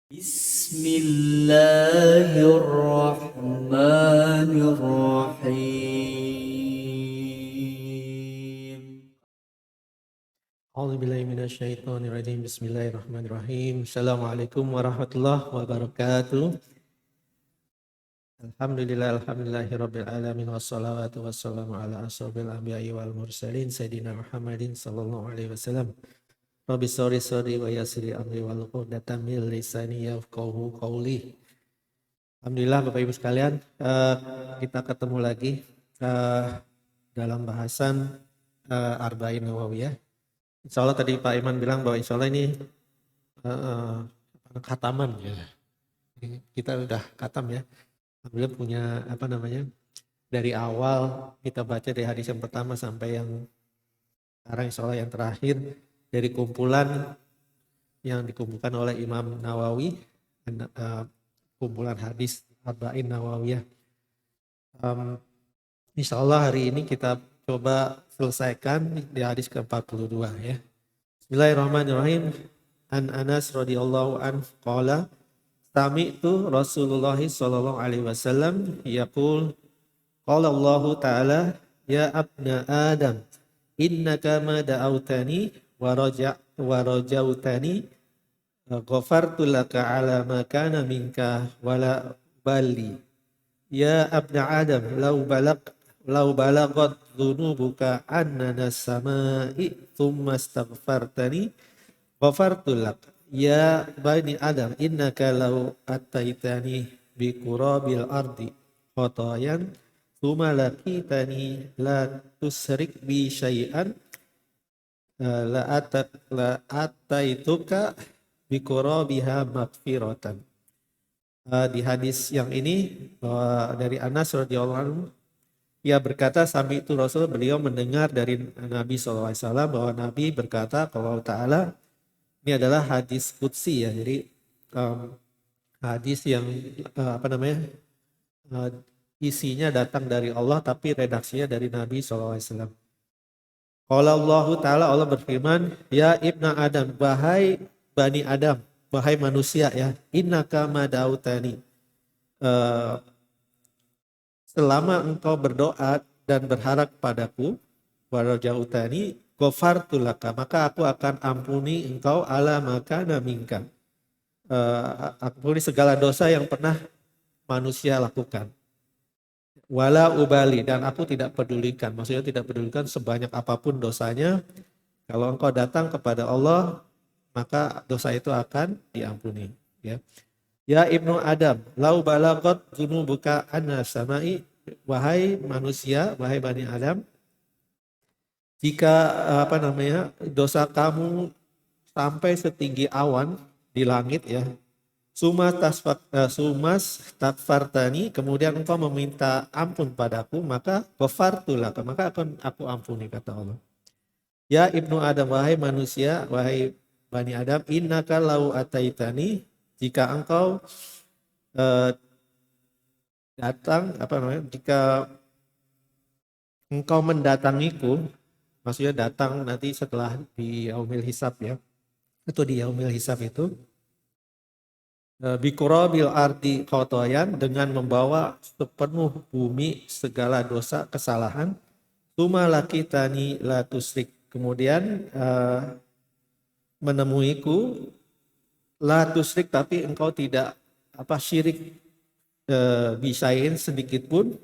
Bismillahirrahmanirrahim. A'udzubillahiminasyaitonirrajim. Bismillahirrahmanirrahim. Assalamualaikum warahmatullahi wabarakatuh. Alhamdulillahirabbil alamin wassalatu wassalamu ala asyrofil anbiya'i wal mursalin sayyidina Muhammadin sallallahu alaihi wasallam. Rabbi sori wa yassir amri wal 'uqdatam min lisani yafqahu qawli. Alhamdulillah Bapak Ibu sekalian, kita ketemu lagi dalam bahasan Arba'in Nawawiyah. Insya Allah tadi Pak Iman bilang bahwa insya Allah ini khataman ya. Kita udah khatam ya. Alhamdulillah punya dari awal kita baca dari hadis yang pertama sampai yang sekarang insya Allah yang terakhir dari kumpulan yang dikumpulkan oleh Imam Nawawi, kumpulan hadis Arba'in Nawawiyah. Insya Allah hari ini kita coba selesaikan di hadis ke-42 ya. Bismillahirrahmanirrahim. An Anas radhiyallahu anhu qala sami'tu Rasulullah sallallahu alaihi wasallam yaqul qala Allah taala ya abna Adam innaka ma da'autani wa rajautani ghafartu laka ala ma kana minka wala bali ya abna Adam law balagat dhunubuka annana samai thumma astaghfartani ghafartu lak ya bani Adam innaka law ataitani bi qurabil ardi khatayan thumma laqitani la tusrik bi syai'an la ataituka bi qurabiha maghfiratan. Di hadis yang ini dari Anas radhiyallahu anhu, ia berkata, sami itu Rasul, beliau mendengar dari Nabi SAW bahwa Nabi berkata, kalau Ta'ala, ini adalah hadis qudsi ya, jadi hadis yang isinya datang dari Allah tapi redaksinya dari Nabi SAW. Kalau Allah Ta'ala, Allah berfirman, ya ibna Adam, wahai bani Adam, wahai manusia ya, innaka madautani. Selama engkau berdoa dan berharap padaku, warajautani ghafartu laka, maka aku akan ampuni engkau ala makana minka. Ampuni segala dosa yang pernah manusia lakukan. Wala ubali, dan aku tidak pedulikan, maksudnya tidak pedulikan sebanyak apapun dosanya. Kalau engkau datang kepada Allah, maka dosa itu akan diampuni. Ya. Ya ibnu Adam, lau balagot dzunubuka anna samai, wahai manusia, wahai bani Adam, jika dosa kamu sampai setinggi awan di langit ya, sumas takfartani, kemudian engkau meminta ampun padaku, maka ghafartulaka, maka akan aku ampuni, kata Allah. Ya ibnu Adam, wahai manusia, wahai bani Adam, innaka lau ataitani, jika engkau jika engkau mendatangiku, maksudnya datang nanti setelah di yaumil hisab ya, itu di yaumil hisab itu, biqurabil ardi khotoyan, dengan membawa sepenuh bumi segala dosa kesalahan, tuma lakitani la tusrik, kemudian menemuiku la tusrik, tapi engkau tidak syirik bisain sedikit pun,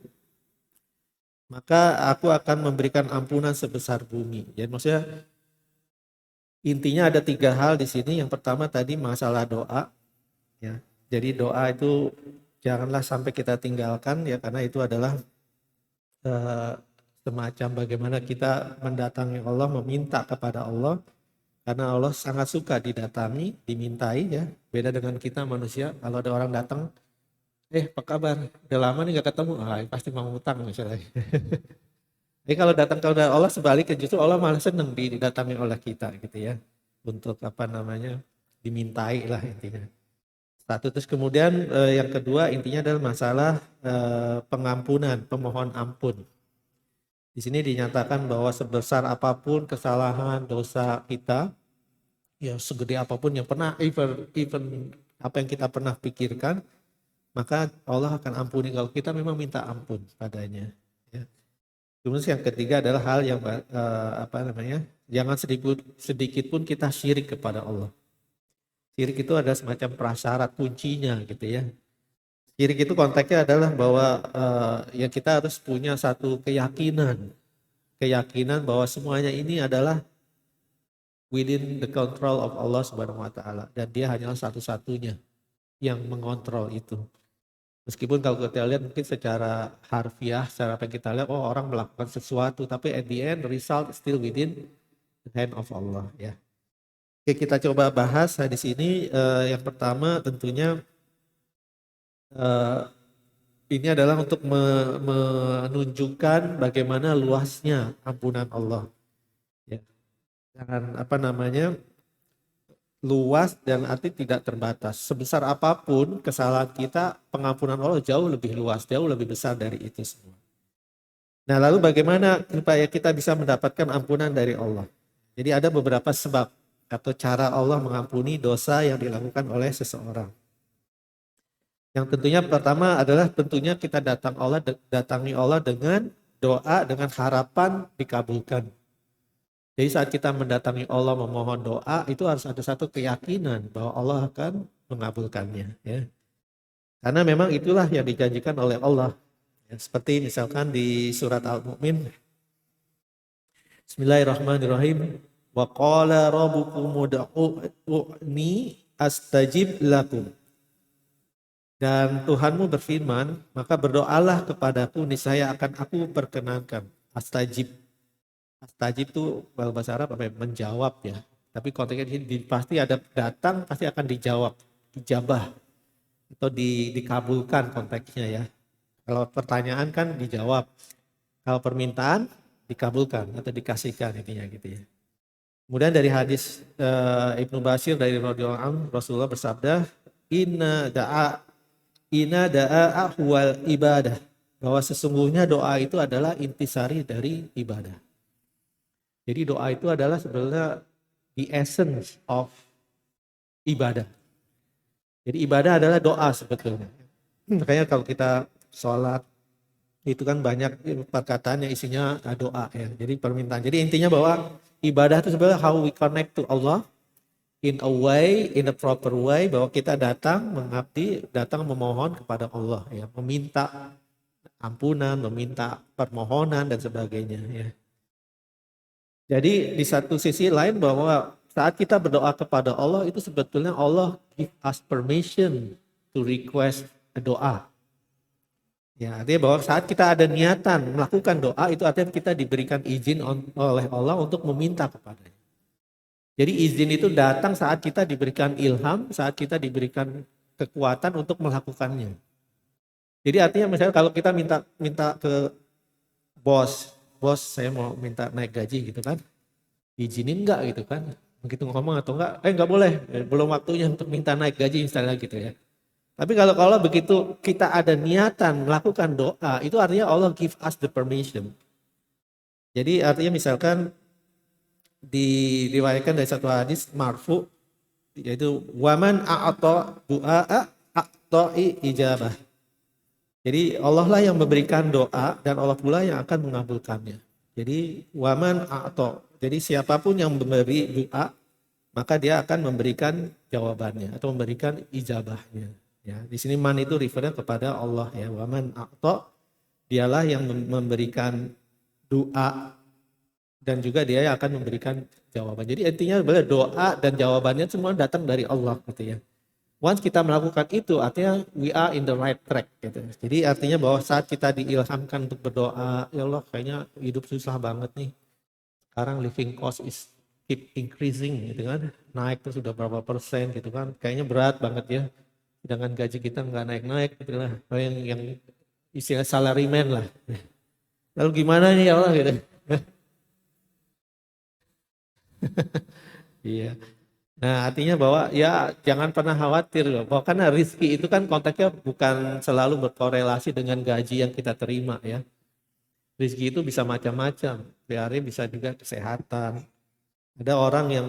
maka aku akan memberikan ampunan sebesar bumi. Jadi maksudnya intinya ada 3 hal di sini. Yang pertama tadi masalah doa ya. Jadi doa itu janganlah sampai kita tinggalkan ya, karena itu adalah semacam bagaimana kita mendatangi Allah, meminta kepada Allah. Karena Allah sangat suka didatangi, dimintai ya. Beda dengan kita manusia, kalau ada orang datang, apa kabar? Udah lama nih gak ketemu, pasti mau utang misalnya. Jadi kalau datang kepada Allah sebaliknya, justru Allah malah senang didatangi oleh kita gitu ya. Untuk dimintai lah intinya. Satu, terus kemudian yang kedua intinya adalah masalah pengampunan, pemohon ampun. Di sini dinyatakan bahwa sebesar apapun kesalahan dosa kita, ya segede apapun yang pernah even apa yang kita pernah pikirkan, maka Allah akan ampuni kalau kita memang minta ampun padanya. Ya. Kemudian yang ketiga adalah hal yang jangan sedikit pun kita syirik kepada Allah. Syirik itu ada semacam prasyarat kuncinya gitu ya. Syirik itu konteksnya adalah bahwa ya kita harus punya satu keyakinan bahwa semuanya ini adalah within the control of Allah Subhanahu wa taala, dan dia hanyalah satu-satunya yang mengontrol itu. Meskipun kalau kita lihat mungkin secara harfiah, secara apa yang kita lihat, oh orang melakukan sesuatu, tapi at the end result still within the hand of Allah ya. Oke, kita coba bahas di sini. Yang pertama tentunya ini adalah untuk menunjukkan bagaimana luasnya ampunan Allah. Ya. Dan luas dan arti tidak terbatas. Sebesar apapun kesalahan kita, pengampunan Allah jauh lebih luas, jauh lebih besar dari itu semua. Nah, lalu bagaimana supaya kita bisa mendapatkan ampunan dari Allah? Jadi ada beberapa sebab atau cara Allah mengampuni dosa yang dilakukan oleh seseorang. Yang tentunya pertama adalah tentunya kita datangi Allah dengan doa, dengan harapan dikabulkan. Jadi saat kita mendatangi Allah memohon doa, itu harus ada satu keyakinan bahwa Allah akan mengabulkannya. Ya. Karena memang itulah yang dijanjikan oleh Allah. Ya, seperti misalkan di surat Al-Mu'min. Bismillahirrahmanirrahim. Wa qala rabbukum ud'uuni astajib lakum. Dan Tuhanmu berfirman, maka berdoalah kepadaku, niscaya akan aku perkenankan. Astajib. Astajib itu bahasa Arab menjawab ya. Tapi konteksnya ini pasti ada datang, pasti akan dijawab, dijabah atau dikabulkan konteksnya ya. Kalau pertanyaan kan dijawab, kalau permintaan dikabulkan atau dikasihkan intinya gitu ya. Kemudian dari hadis Ibnu Bashir dari radhiyallahu anhu, Rasulullah bersabda, Inna da'a ahwal ibadah, bahwa sesungguhnya doa itu adalah intisari dari ibadah. Jadi doa itu adalah sebenarnya the essence of ibadah. Jadi ibadah adalah doa sebetulnya. Makanya kalau kita sholat itu kan banyak perkataan yang isinya doa ya. Jadi permintaan. Jadi intinya bahwa ibadah itu sebenarnya how we connect to Allah in a way, in a proper way, bahwa kita datang mengabdi, datang memohon kepada Allah ya, meminta ampunan, meminta permohonan dan sebagainya ya. Jadi di satu sisi lain bahwa saat kita berdoa kepada Allah itu sebetulnya Allah give us permission to request a doa. Ya, artinya bahwa saat kita ada niatan melakukan doa itu artinya kita diberikan izin oleh Allah untuk meminta kepadanya. Jadi izin itu datang saat kita diberikan ilham, saat kita diberikan kekuatan untuk melakukannya. Jadi artinya misalnya kalau kita minta ke bos saya mau minta naik gaji gitu kan, diizinin enggak gitu kan, begitu ngomong atau enggak boleh, belum waktunya untuk minta naik gaji misalnya gitu ya. Tapi kalau begitu kita ada niatan melakukan doa, itu artinya Allah give us the permission. Jadi artinya misalkan diriwayatkan dari satu hadis marfu, yaitu waman a'ata du'a a'ta'i ijabah. Jadi Allah lah yang memberikan doa dan Allah pula yang akan mengabulkannya. Jadi waman a'ta. Jadi siapapun yang memberi doa, maka dia akan memberikan jawabannya atau memberikan ijabahnya. Ya, di sini man itu refernya kepada Allah ya. Waman a'ta, dialah yang memberikan doa dan juga dia yang akan memberikan jawaban. Jadi intinya doa dan jawabannya semua datang dari Allah gitu ya. Once kita melakukan itu artinya we are in the right track gitu. Jadi artinya bahwa saat kita diilhamkan untuk berdoa, ya Allah kayaknya hidup susah banget nih. Sekarang living cost is keep increasing gitu kan. Naik terus sudah berapa persen gitu kan. Kayaknya berat banget ya. Sedangkan gaji kita nggak naik-naik gitu lah. Yang istilah salaryman lah. Lalu gimana nih ya Allah gitu. Iya. Nah artinya bahwa ya jangan pernah khawatir bahwa karena rezeki itu kan konteksnya bukan selalu berkorelasi dengan gaji yang kita terima ya. Rezeki itu bisa macam-macam, dari bisa juga kesehatan. Ada orang yang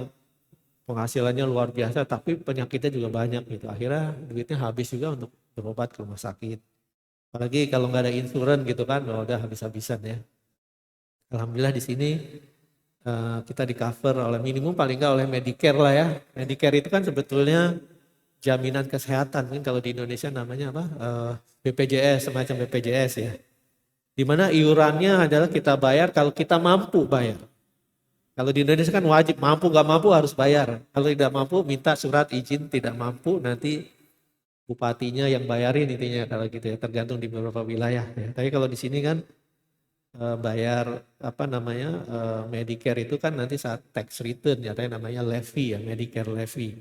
penghasilannya luar biasa tapi penyakitnya juga banyak gitu. Akhirnya duitnya habis juga untuk berobat ke rumah sakit. Apalagi kalau nggak ada insurans gitu kan, udah habis-habisan ya. Alhamdulillah di sini kita di cover oleh minimum paling nggak oleh Medicare lah ya. Medicare itu kan sebetulnya jaminan kesehatan, kan kalau di Indonesia namanya apa? BPJS, semacam BPJS ya. Di mana iurannya adalah kita bayar kalau kita mampu bayar. Kalau di Indonesia kan wajib, mampu nggak mampu harus bayar. Kalau tidak mampu minta surat izin tidak mampu, nanti bupatinya yang bayarin intinya kalau gitu ya, tergantung di beberapa wilayah ya. Tapi kalau di sini kan bayar apa namanya Medicare itu kan nanti saat tax return ya, namanya levy ya, Medicare levy.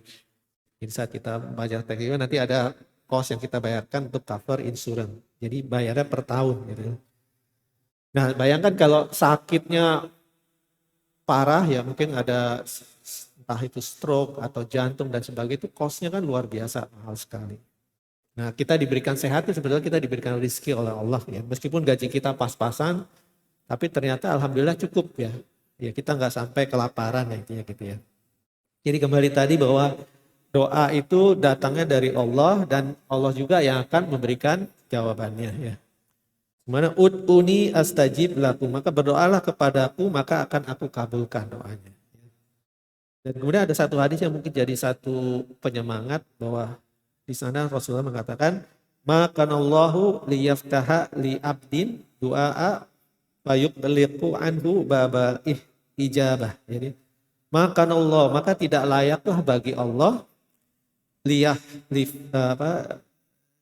Jadi saat kita bayar tax itu nanti ada cost yang kita bayarkan untuk cover insurance. Jadi bayarnya per tahun gitu. Nah bayangkan kalau sakitnya parah ya, mungkin ada entah itu stroke atau jantung dan sebagainya, itu costnya kan luar biasa mahal sekali. Nah kita diberikan sehat itu sebetulnya kita diberikan rezeki oleh Allah ya. Meskipun gaji kita pas-pasan, tapi ternyata alhamdulillah cukup ya. Ya kita nggak sampai kelaparan ya intinya gitu ya. Jadi kembali tadi bahwa doa itu datangnya dari Allah dan Allah juga yang akan memberikan jawabannya ya. Mana ud'uni astajib lakum, maka berdoalah kepadaku maka akan aku kabulkan doanya. Dan kemudian ada satu hadis yang mungkin jadi satu penyemangat bahwa di sana Rasulullah mengatakan makanallahu liyaftaha li abdin du'a fayuqliqu anhu babal ijabah. Jadi makanallah, maka tidak layaklah bagi Allah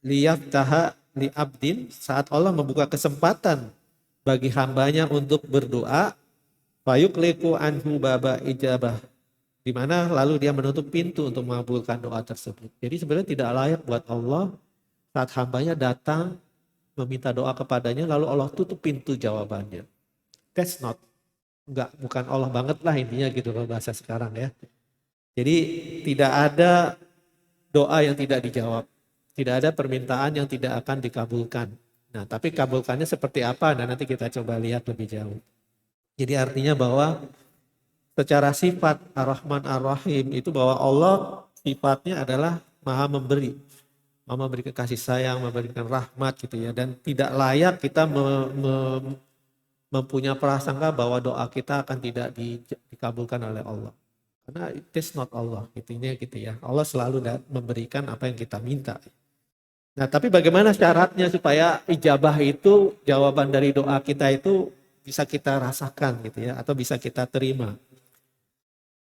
liyaftaha li abdin, saat Allah membuka kesempatan bagi hambanya untuk berdoa, fayuqliqu anhu baba ijabah, di mana lalu dia menutup pintu untuk mengabulkan doa tersebut. Jadi sebenarnya tidak layak buat Allah saat hambanya datang meminta doa kepadanya lalu Allah tutup pintu jawabannya. That's not, bukan Allah banget lah intinya gitu kalau bahasa sekarang ya. Jadi tidak ada doa yang tidak dijawab. Tidak ada permintaan yang tidak akan dikabulkan. Nah, tapi kabulkannya seperti apa? Nah, nanti kita coba lihat lebih jauh. Jadi artinya bahwa secara sifat Ar-Rahman Ar-Rahim itu bahwa Allah sifatnya adalah maha memberi. Maha memberikan kasih sayang, memberikan rahmat gitu ya. Dan tidak layak kita mempunyai prasangka bahwa doa kita akan tidak dikabulkan oleh Allah. Karena it is not Allah. Intinya gitu ya. Allah selalu memberikan apa yang kita minta. Nah tapi bagaimana syaratnya supaya ijabah itu, jawaban dari doa kita itu bisa kita rasakan gitu ya, atau bisa kita terima.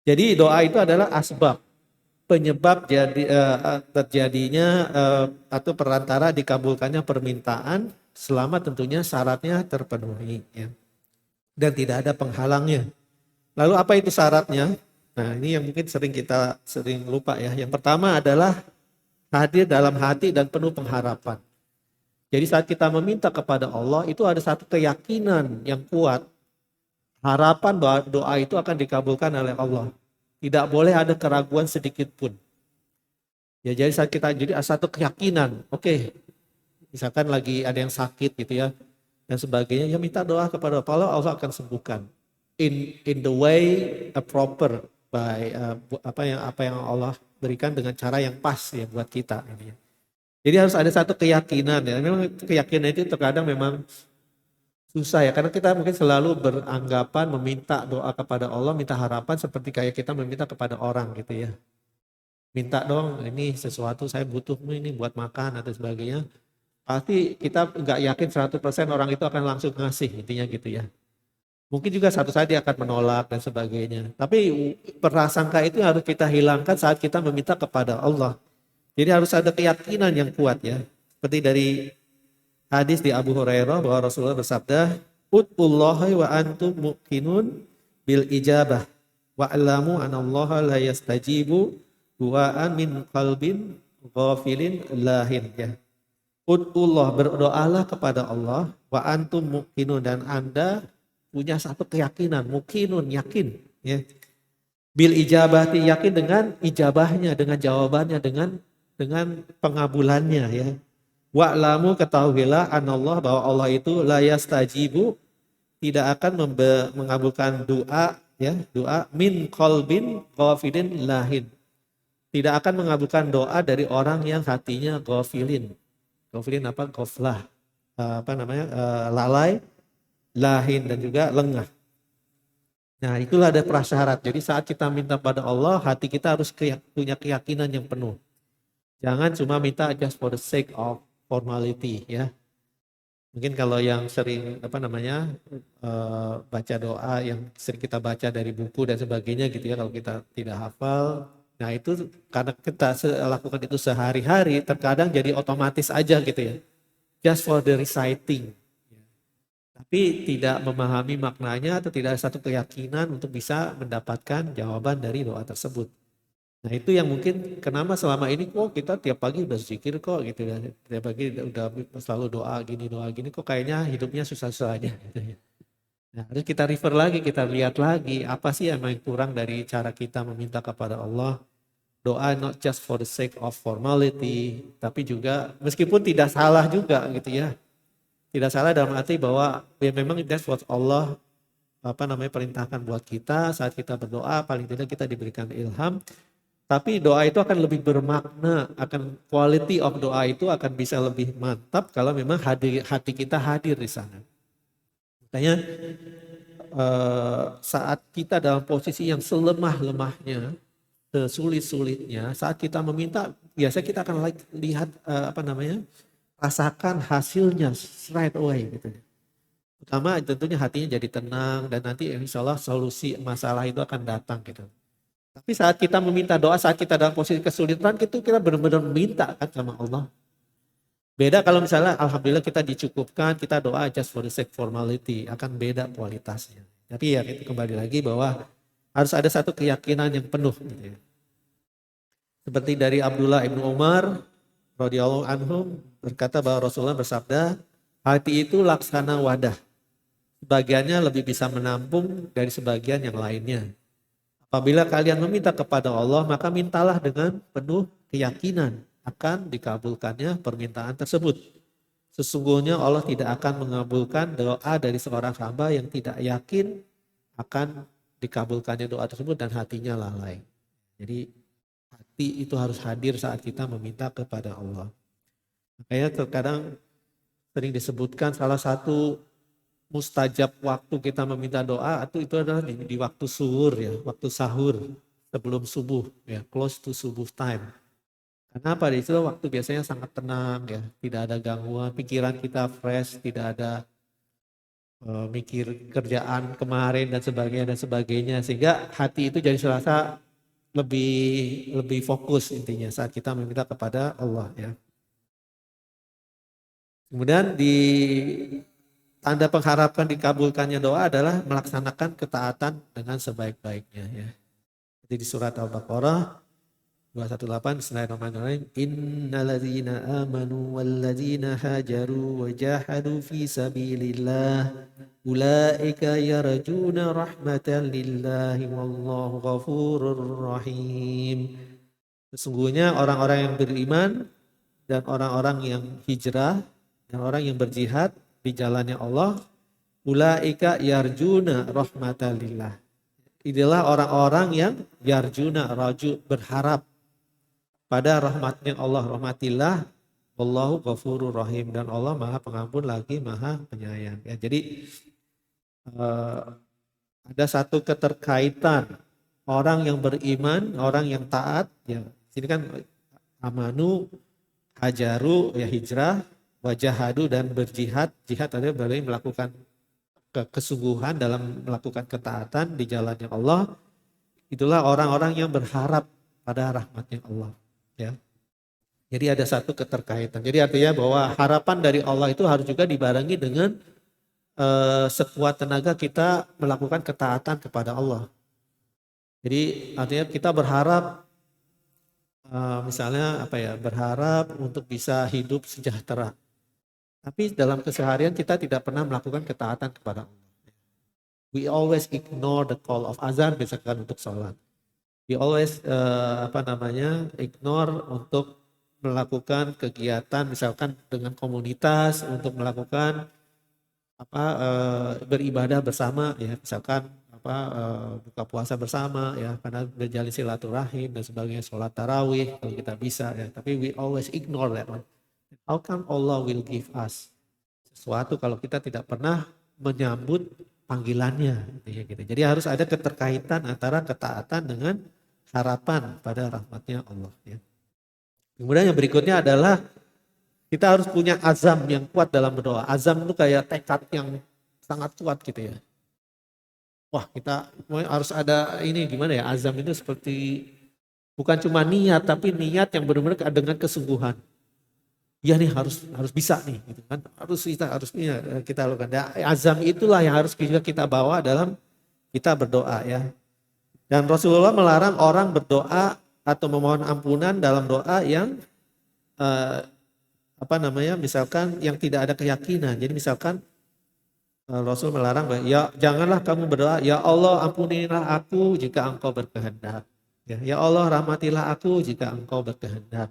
Jadi doa itu adalah asbab, penyebab terjadinya atau perantara dikabulkannya permintaan selama tentunya syaratnya terpenuhi ya. Dan tidak ada penghalangnya. Lalu apa itu syaratnya? Nah ini yang mungkin kita sering lupa ya. Yang pertama adalah hadir dalam hati dan penuh pengharapan. Jadi saat kita meminta kepada Allah itu ada satu keyakinan yang kuat. Harapan bahwa doa itu akan dikabulkan oleh Allah. Tidak boleh ada keraguan sedikit pun. Ya jadi saat kita jadi satu keyakinan. Oke, misalkan lagi ada yang sakit gitu ya. Dan sebagainya. Ya minta doa kepada Allah, Allah akan sembuhkan. In the way proper. By apa yang Allah berikan dengan cara yang pas ya buat kita ini. Jadi harus ada satu keyakinan ya. Memang keyakinan itu terkadang memang susah ya, karena kita mungkin selalu beranggapan meminta doa kepada Allah, minta harapan seperti kayak kita meminta kepada orang gitu ya. Minta dong ini sesuatu, saya butuh ini buat makan atau sebagainya. Pasti kita nggak yakin 100% orang itu akan langsung ngasih intinya gitu ya. Mungkin juga satu saat dia akan menolak dan sebagainya. Tapi prasangka itu harus kita hilangkan saat kita meminta kepada Allah. Jadi harus ada keyakinan yang kuat ya. Seperti dari hadis di Abu Hurairah bahwa Rasulullah bersabda, "Ud'ullahi wa antum muqinun bil ijabah wa alamu anallaha la yastajibu du'aan min qalbin ghafilin lahin." Ya. Ud'ullah, berdoalah kepada Allah, wa antum muqinun, dan Anda punya satu keyakinan, mukinun, yakin ya. Bil ijabati, yakin dengan ijabahnya, dengan jawabannya, dengan pengabulannya ya. Wa'lamu, ketahuilah anallah, bahwa Allah itu la yastajibu, tidak akan mengabulkan doa ya, doa min qalbin ghafilin lahin. Tidak akan mengabulkan doa dari orang yang hatinya ghafilin. Ghafilin apa? Ghaflah. Lalai, lahin dan juga lengah. Nah, itulah ada prasyarat. Jadi saat kita minta pada Allah, hati kita harus punya keyakinan yang penuh. Jangan cuma minta just for the sake of formality, ya. Mungkin kalau yang sering baca doa yang sering kita baca dari buku dan sebagainya gitu ya, kalau kita tidak hafal, nah itu karena kita lakukan itu sehari-hari, terkadang jadi otomatis aja gitu ya, just for the reciting, tapi tidak memahami maknanya atau tidak ada satu keyakinan untuk bisa mendapatkan jawaban dari doa tersebut. Nah itu yang mungkin kenapa selama ini kok kita tiap pagi udah zikir kok gitu ya. Tiap pagi udah selalu doa gini kok kayaknya hidupnya susah-susah aja gitu ya. Nah harus kita refer lagi, kita lihat lagi apa sih yang kurang dari cara kita meminta kepada Allah. Doa not just for the sake of formality, tapi juga meskipun tidak salah juga gitu ya. Tidak salah dalam arti bahwa ya memang that's what Allah perintahkan buat kita saat kita berdoa, paling tidak kita diberikan ilham. Tapi doa itu akan lebih bermakna, akan quality of doa itu akan bisa lebih mantap kalau memang hati kita hadir di sana. Makanya saat kita dalam posisi yang selemah-lemahnya, sesulit-sulitnya, saat kita meminta, biasanya kita akan lihat rasakan hasilnya straight away gitu. Pertama tentunya hatinya jadi tenang dan nanti insya Allah solusi masalah itu akan datang gitu. Tapi saat kita meminta doa, saat kita dalam posisi kesulitan, itu kita benar-benar minta kan sama Allah. Beda kalau misalnya alhamdulillah kita dicukupkan, kita doa just for the sake formality, akan beda kualitasnya. Tapi ya itu kembali lagi bahwa harus ada satu keyakinan yang penuh. Gitu ya. Seperti dari Abdullah ibnu Umar radhiyallahu anhu berkata bahwa Rasulullah bersabda, hati itu laksana wadah. Sebagiannya lebih bisa menampung dari sebagian yang lainnya. Apabila kalian meminta kepada Allah, maka mintalah dengan penuh keyakinan akan dikabulkannya permintaan tersebut. Sesungguhnya Allah tidak akan mengabulkan doa dari seorang hamba yang tidak yakin akan dikabulkannya doa tersebut dan hatinya lalai. Jadi hati itu harus hadir saat kita meminta kepada Allah. Makanya terkadang sering disebutkan salah satu mustajab waktu kita meminta doa itu adalah di waktu suhur ya, waktu sahur sebelum subuh ya, close to subuh time. Kenapa? Di situ waktu biasanya sangat tenang ya, tidak ada gangguan, pikiran kita fresh, tidak ada mikir kerjaan kemarin dan sebagainya sehingga hati itu jadi serasa lebih fokus intinya saat kita meminta kepada Allah ya. Kemudian di tanda pengharapan dikabulkannya doa adalah melaksanakan ketaatan dengan sebaik-baiknya ya. Jadi di surat Al-Baqarah 218 Bismillahirrahmanirrahim. Innalladzina amanu walladzina hajaru wajahadu fi sabilillah ulaika yarjuna rahmatan lillahi wallahu ghafurur rahim. Sesungguhnya orang-orang yang beriman dan orang-orang yang hijrah dan orang yang berjihad di jalannya Allah, ulaika yarjuna rahmatalillah. Inilah orang-orang yang yarjuna berharap pada rahmatnya Allah, rahmatillah, wallahu ghafurur rahim, dan Allah Maha Pengampun lagi Maha Penyayang. Ya, jadi ada satu keterkaitan orang yang beriman, orang yang taat. Ya, sini kan amanu, hajaru, ya hijrah, wajahadu dan berjihad. Jihad adalah berarti melakukan kesungguhan dalam melakukan ketaatan di jalannya Allah. Itulah orang-orang yang berharap pada rahmatnya Allah ya. Jadi ada satu keterkaitan. Jadi artinya bahwa harapan dari Allah itu harus juga dibarengi dengan sekuat tenaga kita melakukan ketaatan kepada Allah. Jadi artinya kita berharap misalnya berharap untuk bisa hidup sejahtera. Tapi dalam keseharian kita tidak pernah melakukan ketaatan kepada Allah. We always ignore the call of azan misalkan untuk sholat. We always ignore untuk melakukan kegiatan misalkan dengan komunitas untuk melakukan beribadah bersama ya, misalkan buka puasa bersama ya, karena menjalin silaturahim dan sebagainya, sholat tarawih kalau kita bisa ya. Tapi we always ignore that one. How come Allah will give us sesuatu kalau kita tidak pernah menyambut panggilannya gitu. Jadi harus ada keterkaitan antara ketaatan dengan harapan pada rahmatnya Allah ya. Kemudian yang berikutnya adalah kita harus punya azam yang kuat dalam berdoa. Azam itu kayak tekad yang sangat kuat gitu ya. Wah, kita harus ada ini gimana ya, azam itu seperti bukan cuma niat tapi niat yang benar-benar dengan kesungguhan. Ya nih harus bisa nih gitu kan. Harus kita lakukan. Azam itulah yang harus juga kita bawa dalam kita berdoa ya. Dan Rasulullah melarang orang berdoa atau memohon ampunan dalam doa yang misalkan yang tidak ada keyakinan. Jadi misalkan Rasul melarang, ya janganlah kamu berdoa, ya Allah ampunilah aku jika engkau berkehendak. Ya Allah rahmatilah aku jika engkau berkehendak.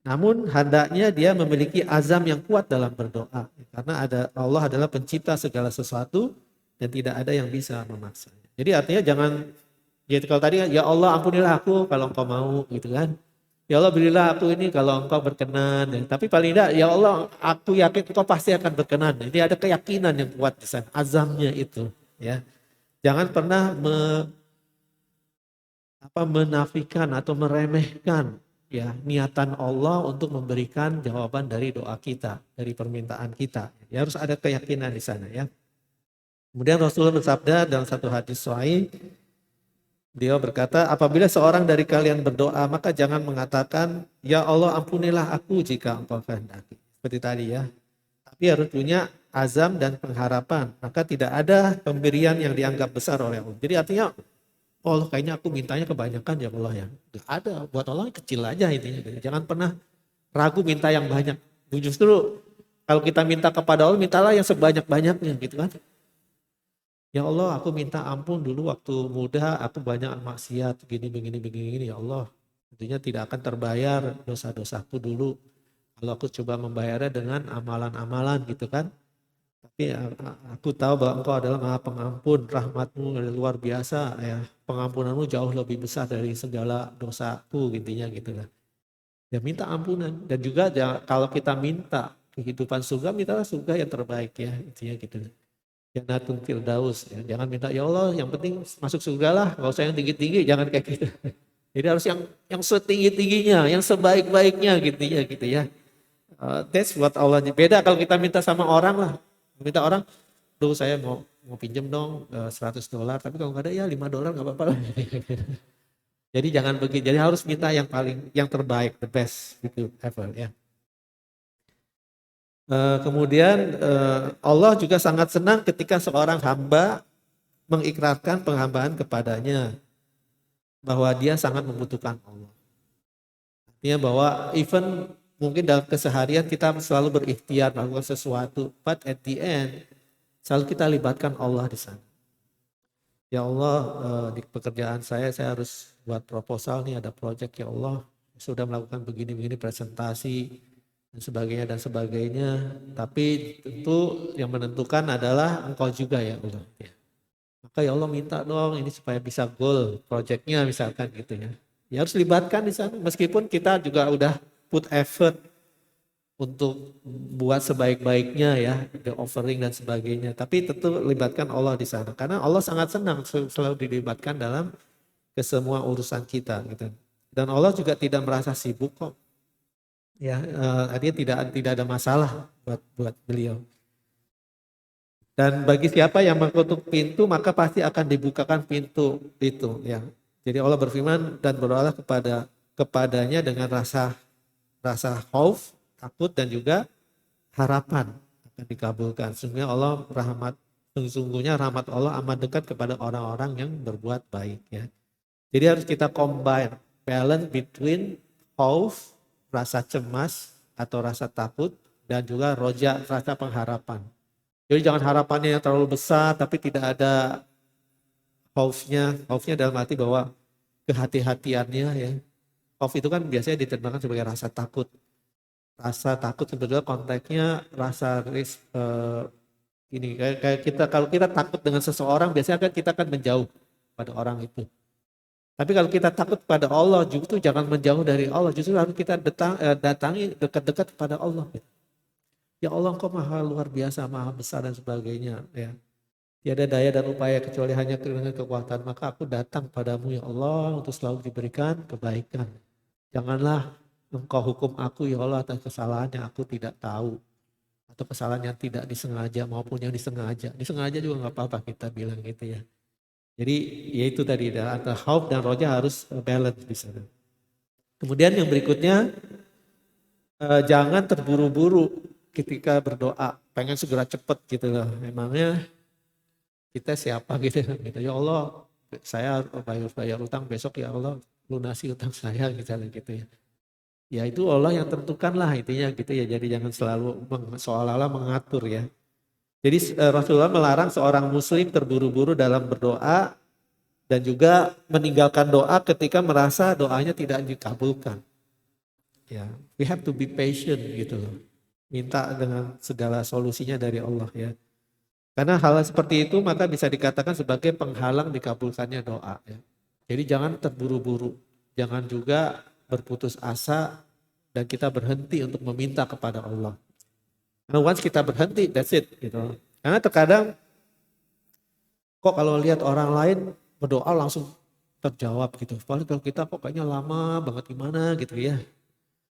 Namun hendaknya dia memiliki azam yang kuat dalam berdoa. Karena Allah adalah pencipta segala sesuatu dan tidak ada yang bisa memaksanya. Jadi artinya jangan, jadi kalau tadi ya Allah ampunilah aku kalau engkau mau gitu kan. Ya Allah berilah aku ini kalau engkau berkenan. Tapi paling tidak ya Allah aku yakin engkau pasti akan berkenan. Jadi ada keyakinan yang kuat di sana, azamnya itu ya. Jangan pernah menafikan atau meremehkan ya niatan Allah untuk memberikan jawaban dari doa kita, dari permintaan kita. Ya harus ada keyakinan di sana ya. Kemudian Rasulullah bersabda dalam satu hadis sahih, beliau berkata, apabila seorang dari kalian berdoa, maka jangan mengatakan, ya Allah ampunilah aku jika engkau kehendaki. Seperti tadi ya. Tapi harus punya azam dan pengharapan. Maka tidak ada pemberian yang dianggap besar oleh Allah. Jadi artinya, Allah kayaknya aku mintanya kebanyakan ya Allah ya. Gak ada, buat Allah kecil aja intinya. Jangan pernah ragu minta yang banyak. Justru kalau kita minta kepada Allah, mintalah yang sebanyak-banyaknya gitu kan. Ya Allah aku minta ampun dulu waktu muda aku banyak maksiat begini ya Allah. Tentunya tidak akan terbayar dosa-dosaku dulu. Kalau aku coba membayarnya dengan amalan-amalan gitu kan. Tapi aku tahu bahwa engkau adalah maha pengampun, rahmatmu luar biasa ya. Pengampunanmu jauh lebih besar dari segala dosaku intinya gitu kan. Ya minta ampunan. Dan juga kalau kita minta kehidupan surga, mintalah surga yang terbaik ya intinya gitu. Jannatun Firdaus ya. Jangan minta ya Allah yang penting masuk surga lah, gak usah yang tinggi-tinggi, jangan kayak gitu. Jadi harus yang setinggi-tingginya, yang sebaik-baiknya gitu ya. That's what Allah, beda kalau kita minta sama orang lah. Minta orang, tuh saya mau pinjem dong $100, tapi kalau nggak ada ya $5 nggak apa-apa lah. Jadi jangan begitu, jadi harus minta yang terbaik, the best gitu ever ya. Kemudian Allah juga sangat senang ketika seorang hamba mengikrarkan penghambaan kepadanya bahwa dia sangat membutuhkan Allah. Artinya bahwa even mungkin dalam keseharian kita selalu berikhtiar melakukan sesuatu, but at the end selalu kita libatkan Allah di sana. Ya Allah di pekerjaan saya harus buat proposal nih, ada project ya Allah, sudah melakukan begini-begini presentasi dan sebagainya, tapi tentu yang menentukan adalah engkau juga ya Allah. Maka ya Allah minta dong ini supaya bisa goal projectnya misalkan gitu ya. Ya harus libatkan di sana meskipun kita juga udah put effort untuk buat sebaik-baiknya ya, the offering dan sebagainya. Tapi tentu libatkan Allah di sana karena Allah sangat senang selalu dilibatkan dalam kesemua urusan kita gitu. Dan Allah juga tidak merasa sibuk kok. Ya, artinya tidak ada masalah buat beliau. Dan bagi siapa yang mengetuk pintu maka pasti akan dibukakan pintu itu ya. Jadi Allah berfirman dan berdoalah kepadanya dengan rasa khauf, takut dan juga harapan akan dikabulkan. Sesungguhnya rahmat Allah amat dekat kepada orang-orang yang berbuat baik ya. Jadi harus kita combine balance between khauf, rasa cemas atau rasa takut dan juga roja, rasa pengharapan. Jadi jangan harapannya yang terlalu besar tapi tidak ada khaufnya dalam arti bahwa kehati-hatiannya ya. Khauf itu kan biasanya diterjemahkan sebagai rasa takut. Rasa takut sebetulnya konteksnya rasa Ini kayak kita, kalau kita takut dengan seseorang biasanya kan kita akan menjauh pada orang itu. Tapi kalau kita takut pada Allah, justru jangan menjauh dari Allah, justru harus kita datangi dekat-dekat kepada Allah. Ya Allah, Engkau maha luar biasa, maha besar dan sebagainya. Ya. Tiada daya dan upaya kecuali hanya dengan kekuatan. Maka aku datang padamu ya Allah untuk selalu diberikan kebaikan. Janganlah Engkau hukum aku ya Allah atas kesalahan yang aku tidak tahu. Atau kesalahan yang tidak disengaja maupun yang disengaja. Disengaja juga nggak apa-apa kita bilang gitu ya. Jadi ya itu tadi, antara khauf dan roja harus balance di sana. Kemudian yang berikutnya, jangan terburu-buru ketika berdoa. Pengen segera cepet gitu loh. Memangnya kita siapa gitu ya Allah, saya bayar utang besok ya Allah, lunasi utang saya misalnya gitu ya. Ya itu Allah yang tentukan lah intinya gitu ya. Jadi jangan selalu seolah-olah mengatur ya. Jadi Rasulullah melarang seorang muslim terburu-buru dalam berdoa dan juga meninggalkan doa ketika merasa doanya tidak dikabulkan. Ya, we have to be patient gitu loh. Minta dengan segala solusinya dari Allah ya. Karena hal seperti itu maka bisa dikatakan sebagai penghalang dikabulkannya doa. Ya. Jadi jangan terburu-buru, jangan juga berputus asa dan kita berhenti untuk meminta kepada Allah. Karena once kita berhenti, that's it. Gitu. Karena terkadang kok kalau lihat orang lain berdoa langsung terjawab gitu. Paling kalau kita kok kayaknya lama banget gimana gitu ya.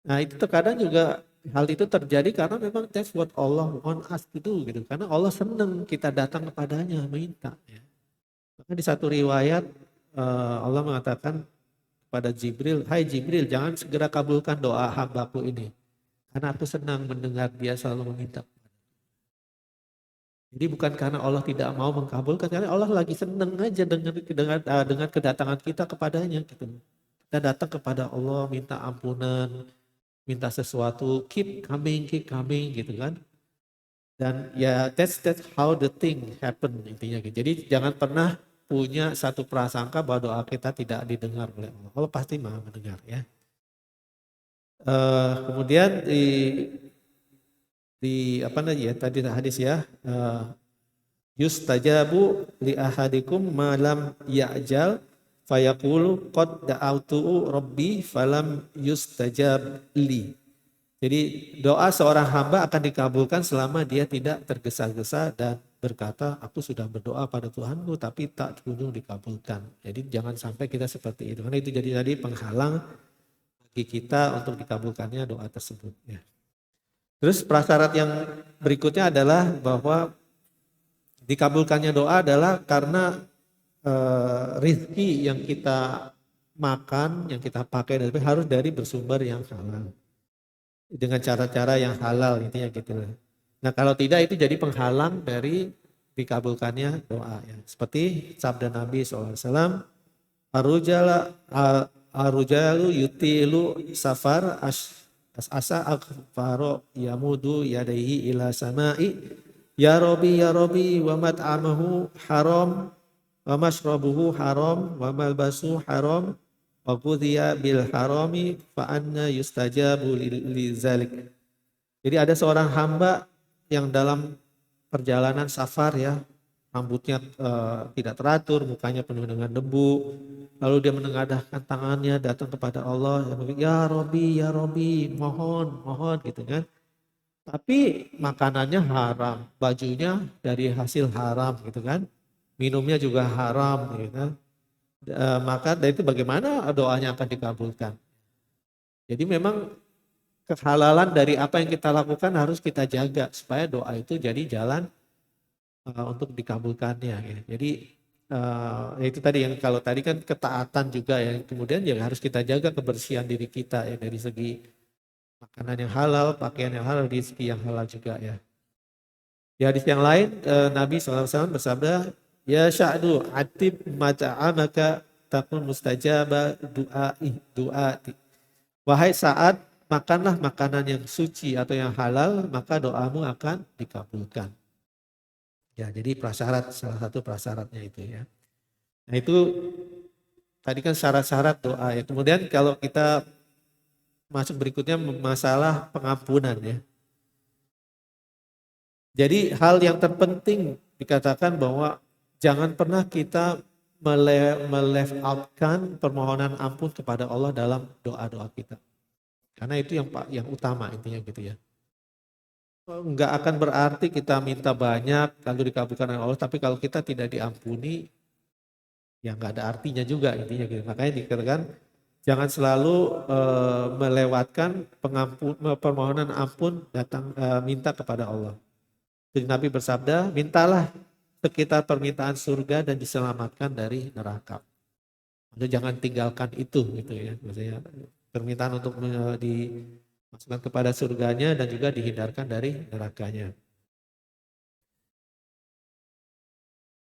Nah itu terkadang juga hal itu terjadi karena memang that's what Allah want us to do gitu. Karena Allah senang kita datang kepadanya minta. Ya. Maka di satu riwayat Allah mengatakan pada Jibril, hai Jibril jangan segera kabulkan doa hambaku ini. Karena aku senang mendengar dia selalu meminta. Jadi bukan karena Allah tidak mau mengkabulkan, karena Allah lagi senang aja dengan kedatangan kita kepadanya gitu. Kita datang kepada Allah minta ampunan, minta sesuatu, keep coming gitu kan. Dan ya that's how the thing happen intinya gitu. Jadi jangan pernah punya satu prasangka bahwa doa kita tidak didengar oleh Allah. Allah pasti maha mendengar ya. Kemudian di apa namanya ya tadi hadis ya, yustajabu li ahadikum malam ya'jal fayaqulu qad da'autu rabbi falam yustajab li. Jadi doa seorang hamba akan dikabulkan selama dia tidak tergesa-gesa dan berkata aku sudah berdoa pada Tuhanku tapi tak kunjung dikabulkan. Jadi jangan sampai kita seperti itu. Karena itu jadi tadi penghalang bagi kita untuk dikabulkannya doa tersebut. Ya. Terus prasyarat yang berikutnya adalah bahwa dikabulkannya doa adalah karena rizki yang kita makan, yang kita pakai harus dari bersumber yang halal. Dengan cara-cara yang halal intinya gitu. Nah kalau tidak itu jadi penghalang dari dikabulkannya doa ya. Seperti sabda Nabi SAW, Arujalu yutilu safar asa akfaro yamudu yadaihi ila samai ya Robi wa mat'amahu haram wa mashrabuhu haram wa malbasu haram wa qudhiya bil harami fa anna yustajabu li zalik. Jadi ada seorang hamba yang dalam perjalanan safar ya, rambutnya tidak teratur, mukanya penuh dengan debu. Lalu dia menengadahkan tangannya datang kepada Allah, ya Robi, mohon gitu kan. Tapi makanannya haram, bajunya dari hasil haram gitu kan. Minumnya juga haram gitu kan. Maka dari itu bagaimana doanya akan dikabulkan. Jadi memang kehalalan dari apa yang kita lakukan harus kita jaga supaya doa itu jadi jalan untuk dikabulkannya. Ya. Jadi itu tadi yang kalau tadi kan ketaatan juga ya. Kemudian ya harus kita jaga kebersihan diri kita ya dari segi makanan yang halal, pakaian yang halal, rezeki yang halal juga ya. Di hadis yang lain Nabi SAW bersabda, ya sya'du atib mata'amaka takun mustajaba du'ati. Wahai saat makanlah makanan yang suci atau yang halal, maka doamu akan dikabulkan. Ya, jadi prasyarat, salah satu prasyaratnya itu ya. Nah itu tadi kan syarat-syarat doa ya. Kemudian kalau kita masuk berikutnya masalah pengampunan ya. Jadi hal yang terpenting dikatakan bahwa jangan pernah kita left outkan permohonan ampun kepada Allah dalam doa-doa kita. Karena itu yang utama intinya gitu ya. Enggak akan berarti kita minta banyak lalu dikabulkan oleh Allah, tapi kalau kita tidak diampuni ya enggak ada artinya juga intinya gitu. Makanya dikatakan jangan selalu melewatkan permohonan ampun minta kepada Allah. Jadi Nabi bersabda, mintalah sekitar permintaan surga dan diselamatkan dari neraka. Maksudnya jangan tinggalkan itu gitu ya. Maksudnya permintaan untuk dimasukkan kepada surganya dan juga dihindarkan dari nerakanya.